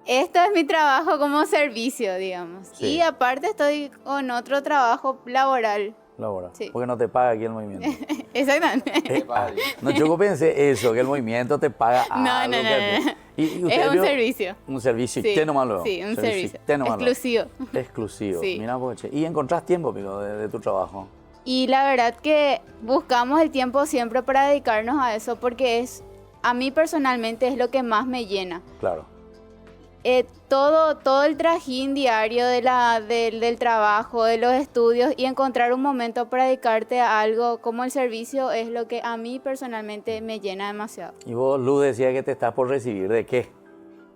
Esto es mi trabajo como servicio, digamos. Sí. Y aparte estoy con otro trabajo laboral. Laura. Sí. Porque no te paga aquí el movimiento. Exactamente. No, yo pensé eso, que el movimiento te paga No, algo. no, no, que a ti- no. Y usted Es un vio- servicio. Un servicio Sí, externo malo. sí, un servicio. externo malo. Exclusivo. Exclusivo. Sí. Mira, poche. ¿Y encontrás tiempo, Pico, de tu trabajo? Y la verdad que buscamos el tiempo siempre para dedicarnos a eso porque a mí personalmente es lo que más me llena. Claro. Todo el trajín diario del trabajo, de los estudios y encontrar un momento para dedicarte a algo como el servicio es lo que a mí personalmente me llena demasiado. Y vos, Luz, decía que te estás por recibir. ¿De qué?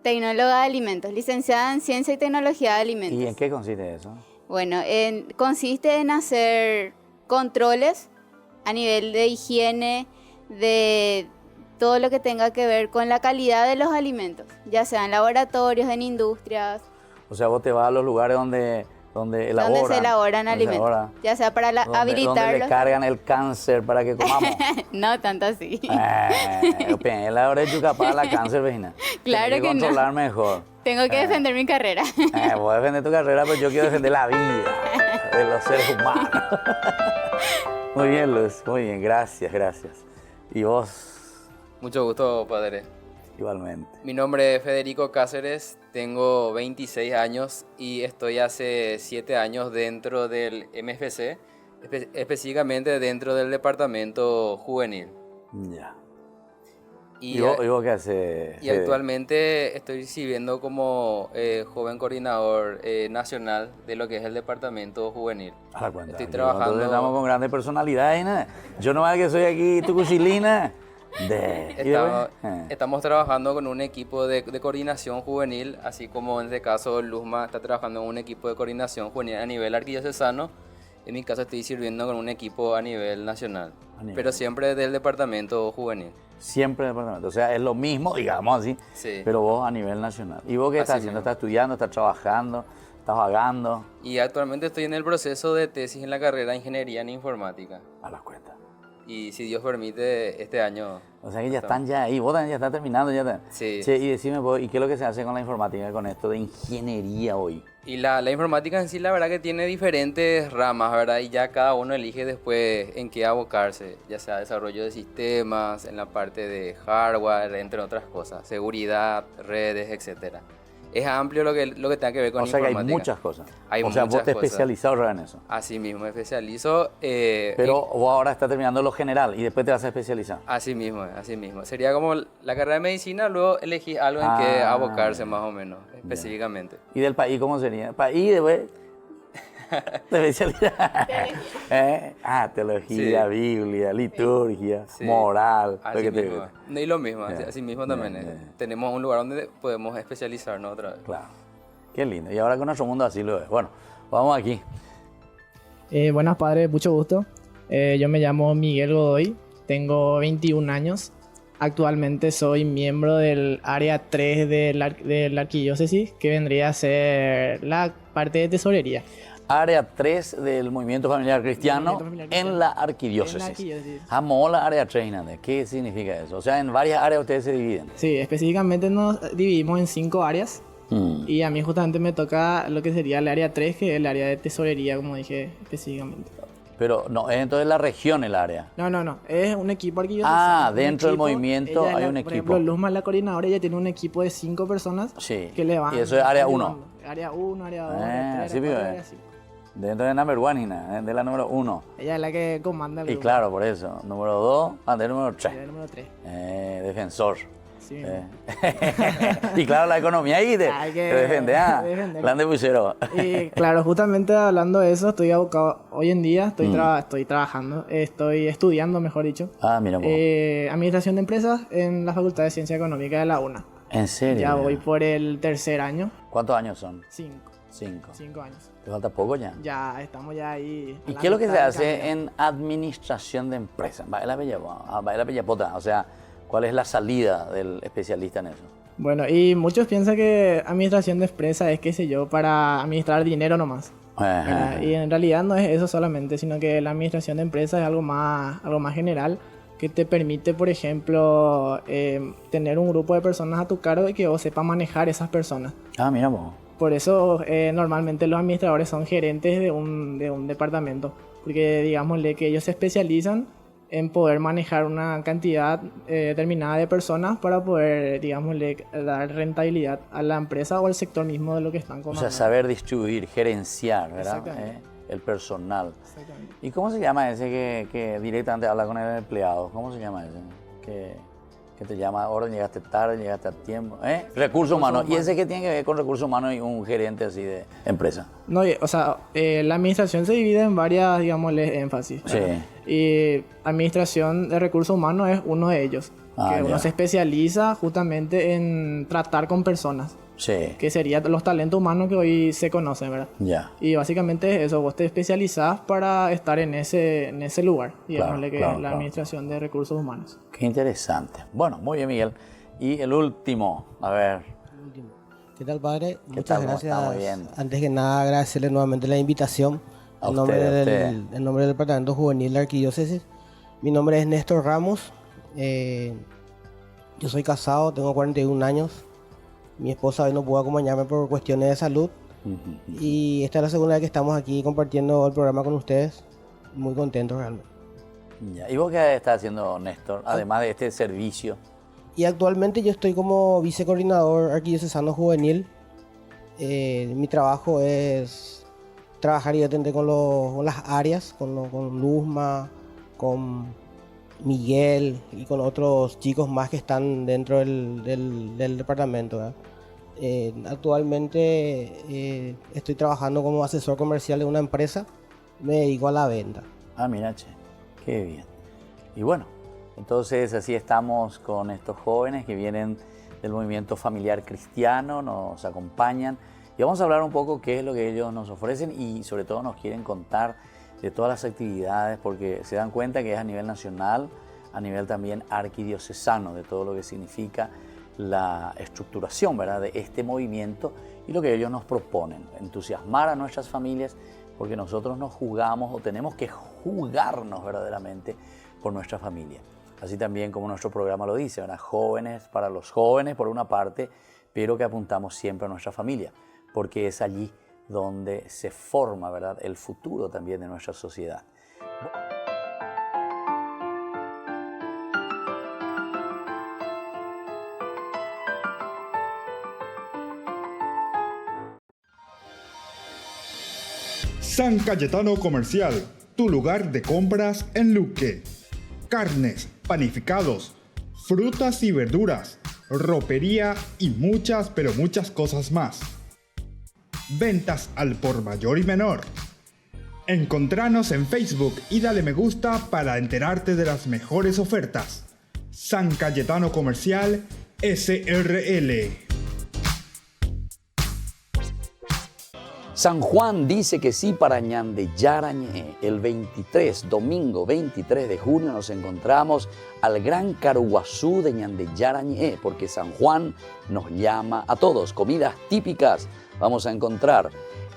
Tecnóloga de alimentos, licenciada en Ciencia y Tecnología de Alimentos. ¿Y en qué consiste eso? Bueno, consiste en hacer controles a nivel de higiene, de todo lo que tenga que ver con la calidad de los alimentos, ya sea en laboratorios, en industrias, O sea, vos te vas a los lugares donde elaboran. donde se elaboran donde se alimentos, elabora, ya sea para donde le habilitarlos. cargan el cáncer para que comamos. No tanto así. Es la hora de tu capaz la cáncer, vecina. Claro Tenés que no. controlar mejor. Tengo que defender mi carrera. Voy a defender tu carrera, pero yo quiero defender la vida de los seres humanos. Muy bien, Luz. Muy bien. Gracias, gracias. Y vos, Mucho gusto, padre. igualmente. Mi nombre es Federico Cáceres, tengo 26 años y estoy hace 7 años dentro del MFC, específicamente dentro del departamento juvenil. Ya. Y, ¿Y vos qué haces? y Fede? actualmente estoy sirviendo como joven coordinador nacional de lo que es el departamento juvenil. A la cuenta. Estoy Aquí trabajando- nosotros estamos con grandes personalidades, ¿no? Yo nomás que soy aquí tu cuchilina. Estamos trabajando con un equipo de coordinación juvenil, así como en este caso Luzma está trabajando en un equipo de coordinación juvenil a nivel arquidiocesano. En mi caso estoy sirviendo con un equipo a nivel nacional, A nivel. pero siempre del departamento juvenil. Siempre en el departamento. O sea, es lo mismo, digamos así, Sí. pero vos a nivel nacional. ¿Y vos qué estás Así haciendo? mismo. ¿Estás estudiando? ¿Estás trabajando? ¿Estás vagando? Y actualmente estoy en el proceso de tesis en la carrera de Ingeniería en Informática. A las cuentas. Y si Dios permite, este año... O sea que ya están ya ahí, vos también ya estás terminando. Ya está. Sí. Che, y decime vos, ¿y qué es lo que se hace con la informática, con esto de ingeniería hoy? Y la informática en sí, la verdad que tiene diferentes ramas, ¿verdad? Y ya cada uno elige después en qué abocarse, ya sea desarrollo de sistemas, en la parte de hardware, entre otras cosas, seguridad, redes, etcétera. Es amplio lo que tenga que ver con O sea que hay informática. muchas cosas. Hay o sea, vos muchas te cosas. especializás ahora en eso. Así mismo, me especializo. Pero vos ahora estás terminando lo general y después te vas a especializar. Así mismo, así mismo. Sería como la carrera de medicina, luego elegí algo en que abocarse más o menos, específicamente. ¿Y del país cómo sería? País después de especialidad. Teología, Sí. Biblia, liturgia, Sí. moral. Lo Así que te mismo. Y lo mismo, así mismo también. Bien, bien. Tenemos un lugar donde podemos especializarnos otra vez. Claro. Qué lindo. Y ahora con nuestro mundo así lo es. Bueno, vamos aquí. Buenas padres, mucho gusto. Yo me llamo Miguel Godoy, tengo 21 años. Actualmente soy miembro del área 3 de la arquidiócesis, que vendría a ser la parte de tesorería. Área 3 del Movimiento Familiar Cristiano Movimiento Familiar Cristiano. en la arquidiócesis. En la arquidiócesis. Jamó la área 3, Hernández. ¿Qué significa eso? O sea, en varias áreas ustedes se dividen. Sí, específicamente nos dividimos en 5 áreas Mm. y a mí justamente me toca lo que sería el área 3, que es el área de tesorería, como dije específicamente. Pero no, es entonces la región el área. No, es un equipo arquidiocesano. Un Dentro del equipo, movimiento ella hay la- un Por equipo. ejemplo, Luzma, la coordinadora, ella tiene un equipo de 5 personas Sí. que le van. Y eso es área van 1. llevando. Área 1, área 2, Ah, área 3, sí, área 4, pibe. área 5. Dentro de number 1, de la número 1. Ella es la que comanda el Y grupo. claro, por eso. Número 2, ante el número 3. Ella es el número 3. Defensor. Sí, mismo. Y claro, la economía ahí te Hay que defiende. defender. Plan de bucero. Y claro, justamente hablando de eso, estoy abocado. Hoy en día estoy, Mm. estoy trabajando, estoy estudiando, mejor dicho, Mira vos. administración de empresas en la Facultad de Ciencia Económica de la UNA. ¿En serio? Ya voy por el tercer año, ¿Cuántos años son? 5 5. años. ¿Te falta poco ya? Ya estamos ya ahí. a ¿Y la qué es lo que se mitad del hace camino. en administración de empresas? Va la bellapota. O sea, ¿cuál es la salida del especialista en eso? Bueno, y muchos piensan que administración de empresas es, qué sé yo, para administrar dinero nomás. ¿verdad? Y en realidad no es eso solamente, sino que la administración de empresas es algo más general que te permite, por ejemplo, tener un grupo de personas a tu cargo y que vos sepas manejar esas personas. Mira vos. Por eso normalmente los administradores son gerentes de un departamento, porque digámosle que ellos se especializan en poder manejar una cantidad determinada de personas para poder, digámosle, dar rentabilidad a la empresa o al sector mismo de lo que están O comandando. sea, saber distribuir, gerenciar, ¿verdad? Exactamente. El personal. Exactamente. ¿Y cómo se llama ese que directamente habla con el empleado? ¿Cómo se llama ese? Que te llama, orden, llegaste tarde, llegaste a tiempo. Recursos humanos. ¿Y ese qué tiene que ver con recursos humanos y un gerente así de empresa? No, o sea, la administración se divide en varias, digámosle, énfasis. Sí. Y administración de recursos humanos es uno de ellos. Que uno se especializa justamente en tratar con personas. Sí. Que serían los talentos humanos que hoy se conocen, ¿verdad? Ya. Y básicamente es eso, vos te especializás para estar en ese lugar, digámosle, que es la administración de recursos humanos. Qué interesante. Bueno, muy bien, Miguel. Y el último, a ver. ¿Qué tal, padre? ¿Qué tal? Muchas ¿Cómo está? gracias. Muy bien. Antes que nada, agradecerle nuevamente la invitación en nombre del Departamento Juvenil de la Arquidiócesis. Mi nombre es Néstor Ramos. Yo soy casado, tengo 41 años. Mi esposa hoy no pudo acompañarme por cuestiones de salud. Y esta es la segunda vez que estamos aquí compartiendo el programa con ustedes. Muy contentos realmente. Ya. ¿Y vos qué estás haciendo, Néstor? Además de este servicio. Y actualmente yo estoy como vicecoordinador arquidiocesano juvenil. Mi trabajo es trabajar directamente con las áreas, con Luzma, con Miguel y con otros chicos más que están dentro del departamento, ¿verdad? Actualmente estoy trabajando como asesor comercial de una empresa. Me dedico a la venta. Mira, che, qué bien. Y bueno, entonces así estamos con estos jóvenes que vienen del movimiento familiar cristiano, nos acompañan y vamos a hablar un poco qué es lo que ellos nos ofrecen y sobre todo nos quieren contar de todas las actividades porque se dan cuenta que es a nivel nacional, a nivel también arquidiocesano, de todo lo que significa la estructuración, ¿verdad?, de este movimiento y lo que ellos nos proponen, entusiasmar a nuestras familias porque nosotros nos jugamos o tenemos que jugarnos verdaderamente por nuestra familia. Así también como nuestro programa lo dice, ¿verdad?, jóvenes para los jóvenes por una parte, pero que apuntamos siempre a nuestra familia, porque es allí donde se forma, ¿verdad?, el futuro también de nuestra sociedad. San Cayetano Comercial, tu lugar de compras en Luque. Carnes, panificados, frutas y verduras, ropería y muchas, pero muchas cosas más. Ventas al por mayor y menor. Encontranos en Facebook y dale me gusta para enterarte de las mejores ofertas. San Cayetano Comercial, SRL. San Juan dice que sí para Ñande Yarañé. El 23, domingo 23 de junio, nos encontramos al Gran Caruguazú de Ñande Yarañé, porque San Juan nos llama a todos. Comidas típicas vamos a encontrar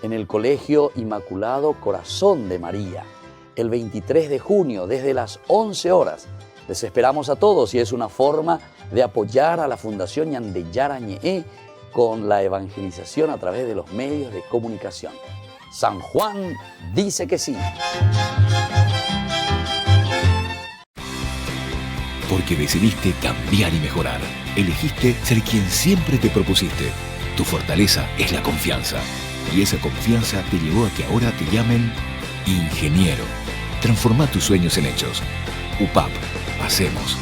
en el Colegio Inmaculado Corazón de María. El 23 de junio, desde las 11 horas. Les esperamos a todos y es una forma de apoyar a la Fundación Ñande Yarañé con la evangelización a través de los medios de comunicación. San Juan dice que sí. Porque decidiste cambiar y mejorar. Elegiste ser quien siempre te propusiste. Tu fortaleza es la confianza. Y esa confianza te llevó a que ahora te llamen ingeniero. Transforma tus sueños en hechos. UPAP. Hacemos.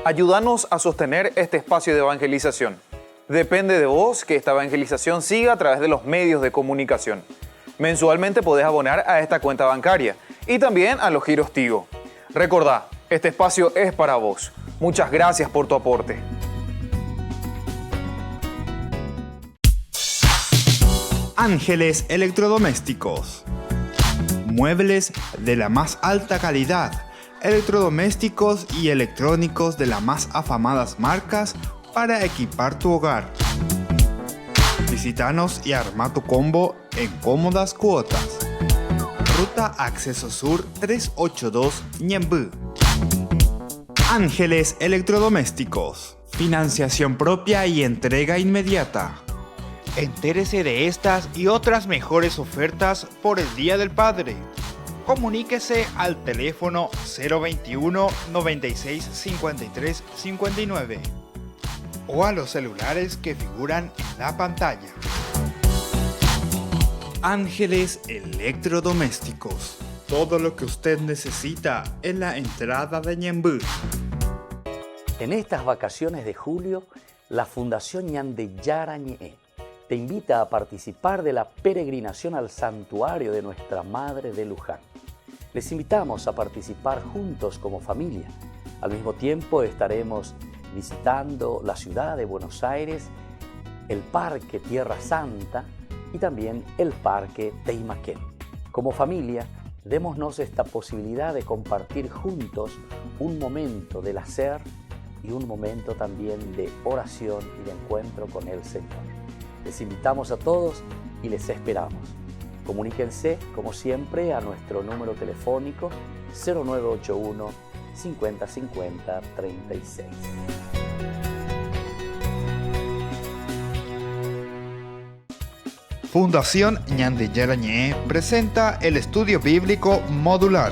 Ayúdanos a sostener este espacio de evangelización. Depende de vos que esta evangelización siga a través de los medios de comunicación. Mensualmente podés abonar a esta cuenta bancaria y también a los giros Tigo. Recordá, este espacio es para vos. Muchas gracias por tu aporte. Ángeles Electrodomésticos. Muebles de la más alta calidad, electrodomésticos y electrónicos de las más afamadas marcas para equipar tu hogar. Visita Visítanos y arma tu combo en cómodas cuotas. Ruta Acceso Sur 382 Ñemby. Ángeles Electrodomésticos. Financiación propia y entrega inmediata. Entérese de estas y otras mejores ofertas por el Día del Padre. Comuníquese al teléfono 021 96 53 59 o a los celulares que figuran en la pantalla. Ángeles Electrodomésticos. Todo lo que usted necesita en la entrada de Ñemby. En estas vacaciones de julio, la Fundación Ñandeyara Ñe'e te invita a participar de la peregrinación al santuario de Nuestra Madre de Luján. Les invitamos a participar juntos como familia. Al mismo tiempo estaremos visitando la ciudad de Buenos Aires, el Parque Tierra Santa y también el Parque Teimaquén. Como familia, démonos esta posibilidad de compartir juntos un momento del hacer y un momento también de oración y de encuentro con el Señor. Les invitamos a todos y les esperamos. Comuníquense, como siempre, a nuestro número telefónico 0981 50 50 36. Fundación Ñandeyara Ñe'e presenta el estudio bíblico modular.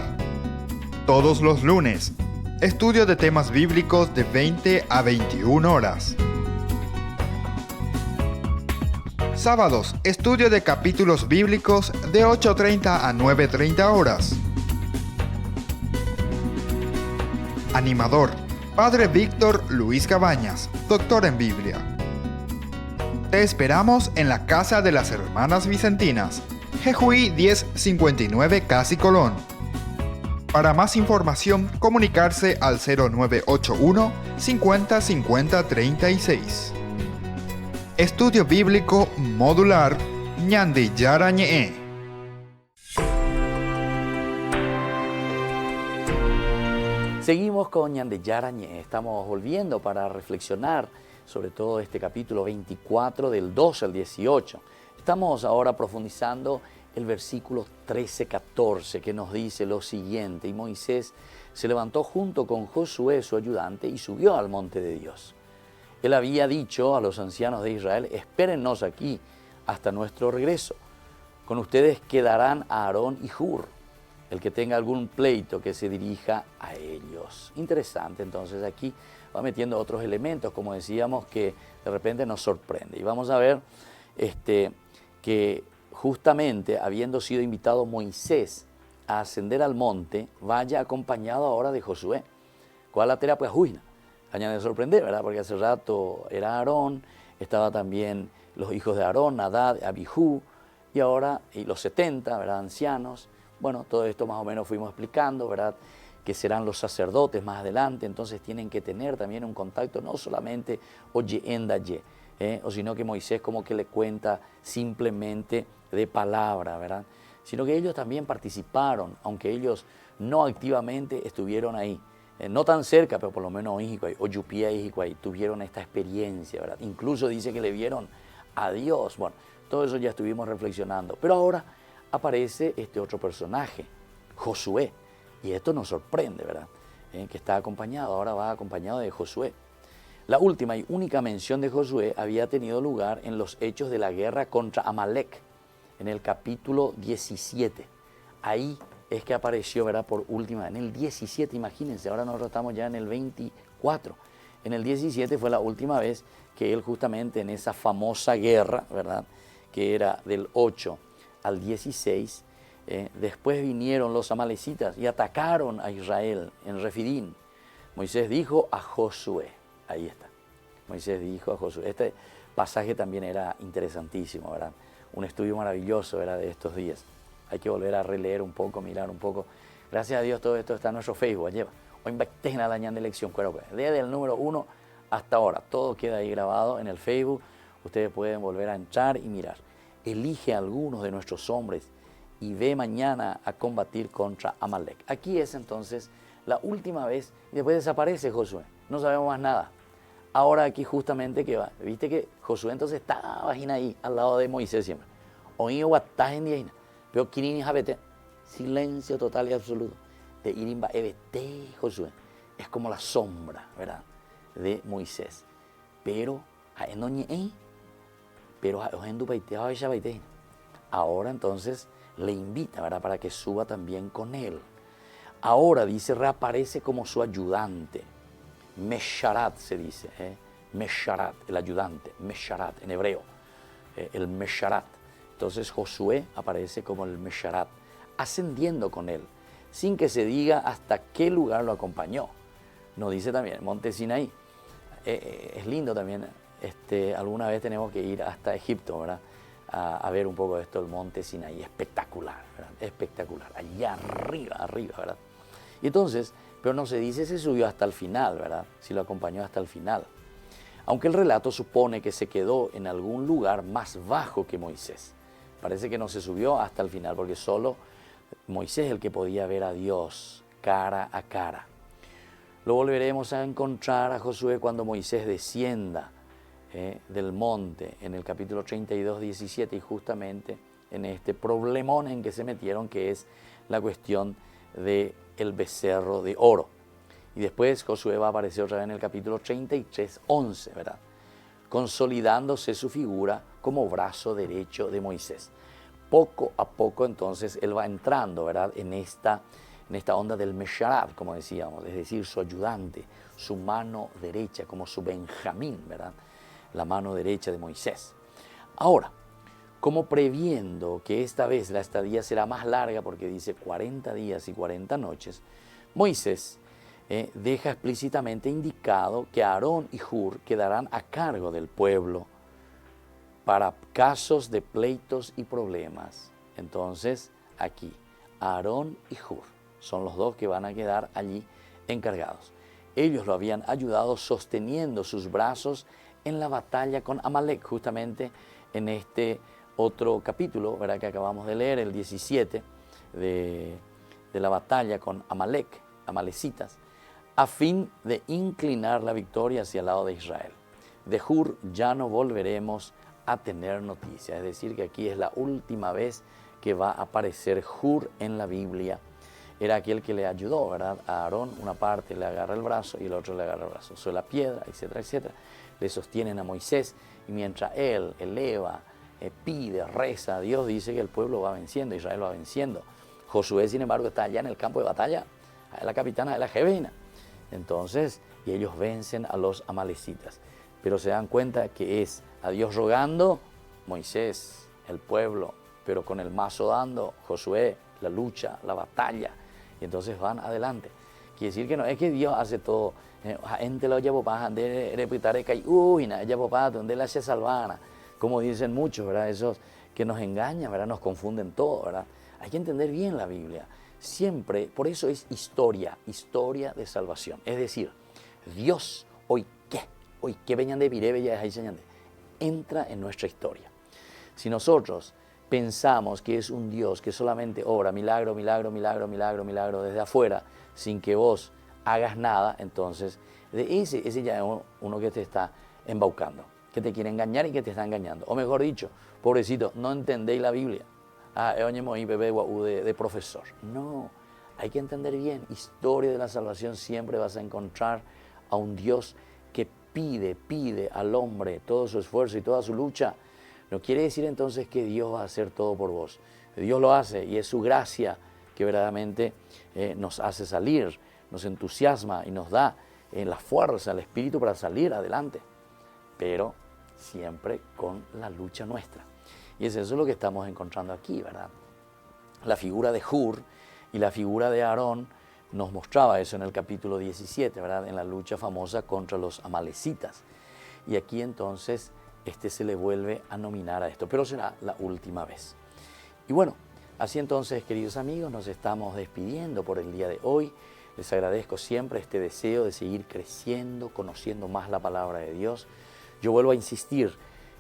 Todos los lunes, estudio de temas bíblicos de 20 a 21 horas. Sábados, estudio de capítulos bíblicos de 8:30 a 9:30 horas. Animador, Padre Víctor Luis Cabañas, doctor en Biblia. Te esperamos en la Casa de las Hermanas Vicentinas, Jejuí 1059 Casi Colón. Para más información, comunicarse al 0981 50 50 36. Estudio Bíblico Modular Ñandeyara Ñe'e. Seguimos con Ñandeyara Ñe'e. Estamos volviendo para reflexionar sobre todo este capítulo 24 del 12 al 18. Estamos ahora profundizando el versículo 13-14 que nos dice lo siguiente: y Moisés se levantó junto con Josué su ayudante y subió al monte de Dios. Él había dicho a los ancianos de Israel: espérennos aquí hasta nuestro regreso. Con ustedes quedarán Aarón y Hur. El que tenga algún pleito que se dirija a ellos. Interesante, entonces aquí va metiendo otros elementos, como decíamos, que de repente nos sorprende. Y vamos a ver que justamente habiendo sido invitado Moisés a ascender al monte, vaya acompañado ahora de Josué. ¿Cuál la terapia juina? Añade sorprender, ¿verdad? Porque hace rato era Aarón, estaba también los hijos de Aarón, Nadab, Abihú, y ahora y los 70, ¿verdad? Ancianos. Bueno, todo esto más o menos fuimos explicando, ¿verdad? Que serán los sacerdotes más adelante, entonces tienen que tener también un contacto, no solamente oye, endaye, o sino que Moisés como que le cuenta simplemente de palabra, ¿verdad? Sino que ellos también participaron, aunque ellos no activamente estuvieron ahí, no tan cerca, pero por lo menos o Yupía y tuvieron esta experiencia, ¿verdad? Incluso dice que le vieron a Dios. Bueno, todo eso ya estuvimos reflexionando, pero ahora aparece este otro personaje, Josué. Y esto nos sorprende, ¿verdad? Que está acompañado, ahora va acompañado de Josué. La última y única mención de Josué había tenido lugar en los hechos de la guerra contra Amalek, en el capítulo 17. Ahí es que apareció, ¿verdad? Por última, en el 17, imagínense, ahora nosotros estamos ya en el 24. En el 17 fue la última vez que él justamente en esa famosa guerra, ¿verdad? Que era del 8 al 16, después vinieron los amalecitas y atacaron a Israel en Refidín. Moisés dijo a Josué, ahí está, Moisés dijo a Josué. Este pasaje también era interesantísimo, ¿verdad? Un estudio maravilloso, ¿verdad? De estos días. Hay que volver a releer un poco, mirar un poco. Gracias a Dios todo esto está en nuestro Facebook. Lleva. Hoy invacten a la ñan de elección. Desde el número 1 hasta ahora. Todo queda ahí grabado en el Facebook. Ustedes pueden volver a entrar y mirar. Elige a algunos de nuestros hombres y ve mañana a combatir contra Amalek. Aquí es entonces la última vez y después desaparece Josué. No sabemos más nada. Ahora aquí justamente que va, viste que Josué entonces estaba ahí al lado de Moisés siempre. Oído guatajen de ahí, pero Kirin Jabete, silencio total y absoluto. De Irimba Ebete Josué. Es como la sombra, ¿verdad? De Moisés. Pero ahora entonces le invita, ¿verdad? Para que suba también con él. Ahora dice, reaparece como su ayudante. Mesharat se dice, Mesharat, el ayudante, Mesharat en hebreo, el Mesharat. Entonces Josué aparece como el Mesharat, ascendiendo con él, sin que se diga hasta qué lugar lo acompañó. Nos dice también, Monte Sinaí. Es lindo también, alguna vez tenemos que ir hasta Egipto, ¿verdad? A ver un poco de esto, el Monte Sinaí, espectacular, ¿verdad? Espectacular, allá arriba, ¿verdad? Y entonces, pero no se dice si subió hasta el final, ¿verdad? Si lo acompañó hasta el final. Aunque el relato supone que se quedó en algún lugar más bajo que Moisés. Parece que no se subió hasta el final, porque solo Moisés es el que podía ver a Dios cara a cara. Lo volveremos a encontrar a Josué cuando Moisés descienda del monte en el capítulo 32, 17, y justamente en este problemón en que se metieron, que es la cuestión del becerro de oro. Y después Josué va a aparecer otra vez en el capítulo 33, 11, ¿verdad? Consolidándose su figura como brazo derecho de Moisés. Poco a poco entonces él va entrando, ¿verdad? En esta onda del Mesharat, como decíamos, es decir, su ayudante, su mano derecha, como su Benjamín, ¿verdad? La mano derecha de Moisés. Ahora, como previendo que esta vez la estadía será más larga, porque dice 40 días y 40 noches, Moisés deja explícitamente indicado que Aarón y Hur quedarán a cargo del pueblo para casos de pleitos y problemas. Entonces, aquí, Aarón y Hur son los dos que van a quedar allí encargados. Ellos lo habían ayudado sosteniendo sus brazos en la batalla con Amalek, justamente en este otro capítulo, ¿verdad?, que acabamos de leer, el 17, de la batalla con Amalek, amalecitas, a fin de inclinar la victoria hacia el lado de Israel. De Hur ya no volveremos a tener noticias, es decir, que aquí es la última vez que va a aparecer Hur en la Biblia. Era aquel que le ayudó, ¿verdad? A Aarón, una parte le agarra el brazo y el otro le agarra el brazo. Sobre la piedra, etcétera, etcétera. Le sostienen a Moisés, y mientras él eleva, pide, reza a Dios, dice que el pueblo va venciendo, Israel va venciendo. Josué, sin embargo, está allá en el campo de batalla, es la capitana de la Jebena. Entonces, y ellos vencen a los amalecitas. Pero se dan cuenta que es a Dios rogando, Moisés, el pueblo, pero con el mazo dando, Josué, la lucha, la batalla. Y entonces van adelante. Quiere decir que no es que Dios hace todo. Gente lo lleva para repitar que uy, na lleva para donde la se salvana. Como dicen muchos, ¿verdad? Esos que nos engañan, ¿verdad? Nos confunden todo, ¿verdad? Hay que entender bien la Biblia. Siempre, por eso es historia de salvación. Es decir, Dios, hoy que vengan de Virebe y de entra en nuestra historia. Si nosotros pensamos que es un Dios que solamente obra milagro desde afuera, sin que vos hagas nada, entonces ese ya es uno que te está embaucando, que te quiere engañar y que te está engañando. O mejor dicho, pobrecito, no entendéis la Biblia. De profesor. No, hay que entender bien. Historia de la salvación, siempre vas a encontrar a un Dios que pide al hombre todo su esfuerzo y toda su lucha. No quiere decir entonces que Dios va a hacer todo por vos. Dios lo hace y es su gracia que verdaderamente nos hace salir, nos entusiasma y nos da la fuerza, el espíritu para salir adelante. Pero siempre con la lucha nuestra. Y es eso lo que estamos encontrando aquí, ¿verdad? La figura de Hur y la figura de Aarón nos mostraba eso en el capítulo 17, ¿verdad? En la lucha famosa contra los amalecitas. Y aquí entonces se le vuelve a nominar a esto, pero será la última vez. Y bueno, así entonces, queridos amigos, nos estamos despidiendo por el día de hoy. Les agradezco siempre este deseo de seguir creciendo, conociendo más la palabra de Dios. Yo vuelvo a insistir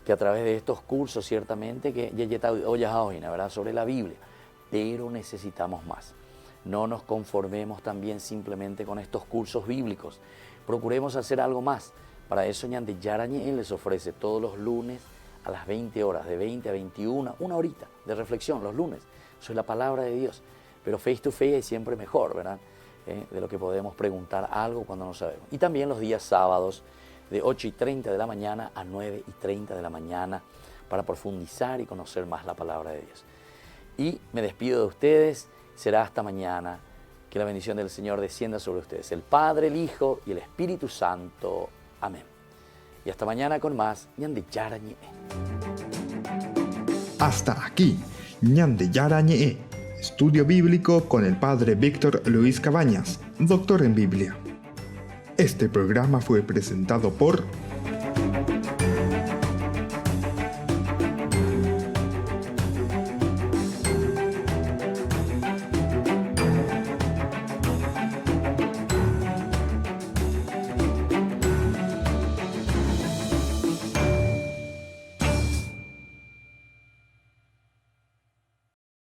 que a través de estos cursos, ciertamente, que ¿verdad?, sobre la Biblia, pero necesitamos más. No nos conformemos también simplemente con estos cursos bíblicos. Procuremos hacer algo más Para eso Ñande Yarañe les ofrece todos los lunes a las 20 horas, de 20 a 21, una horita de reflexión los lunes. Eso es la palabra de Dios. Pero face to face es siempre mejor, ¿verdad? De lo que podemos preguntar algo cuando no sabemos. Y también los días sábados de 8:30 de la mañana a 9:30 de la mañana para profundizar y conocer más la palabra de Dios. Y me despido de ustedes. Será hasta mañana. Que la bendición del Señor descienda sobre ustedes. El Padre, el Hijo y el Espíritu Santo. Amén. Y hasta mañana con más Ñande Yarañe. Hasta aquí, Ñande Yarañe, estudio bíblico con el Padre Víctor Luis Cabañas, doctor en Biblia. Este programa fue presentado por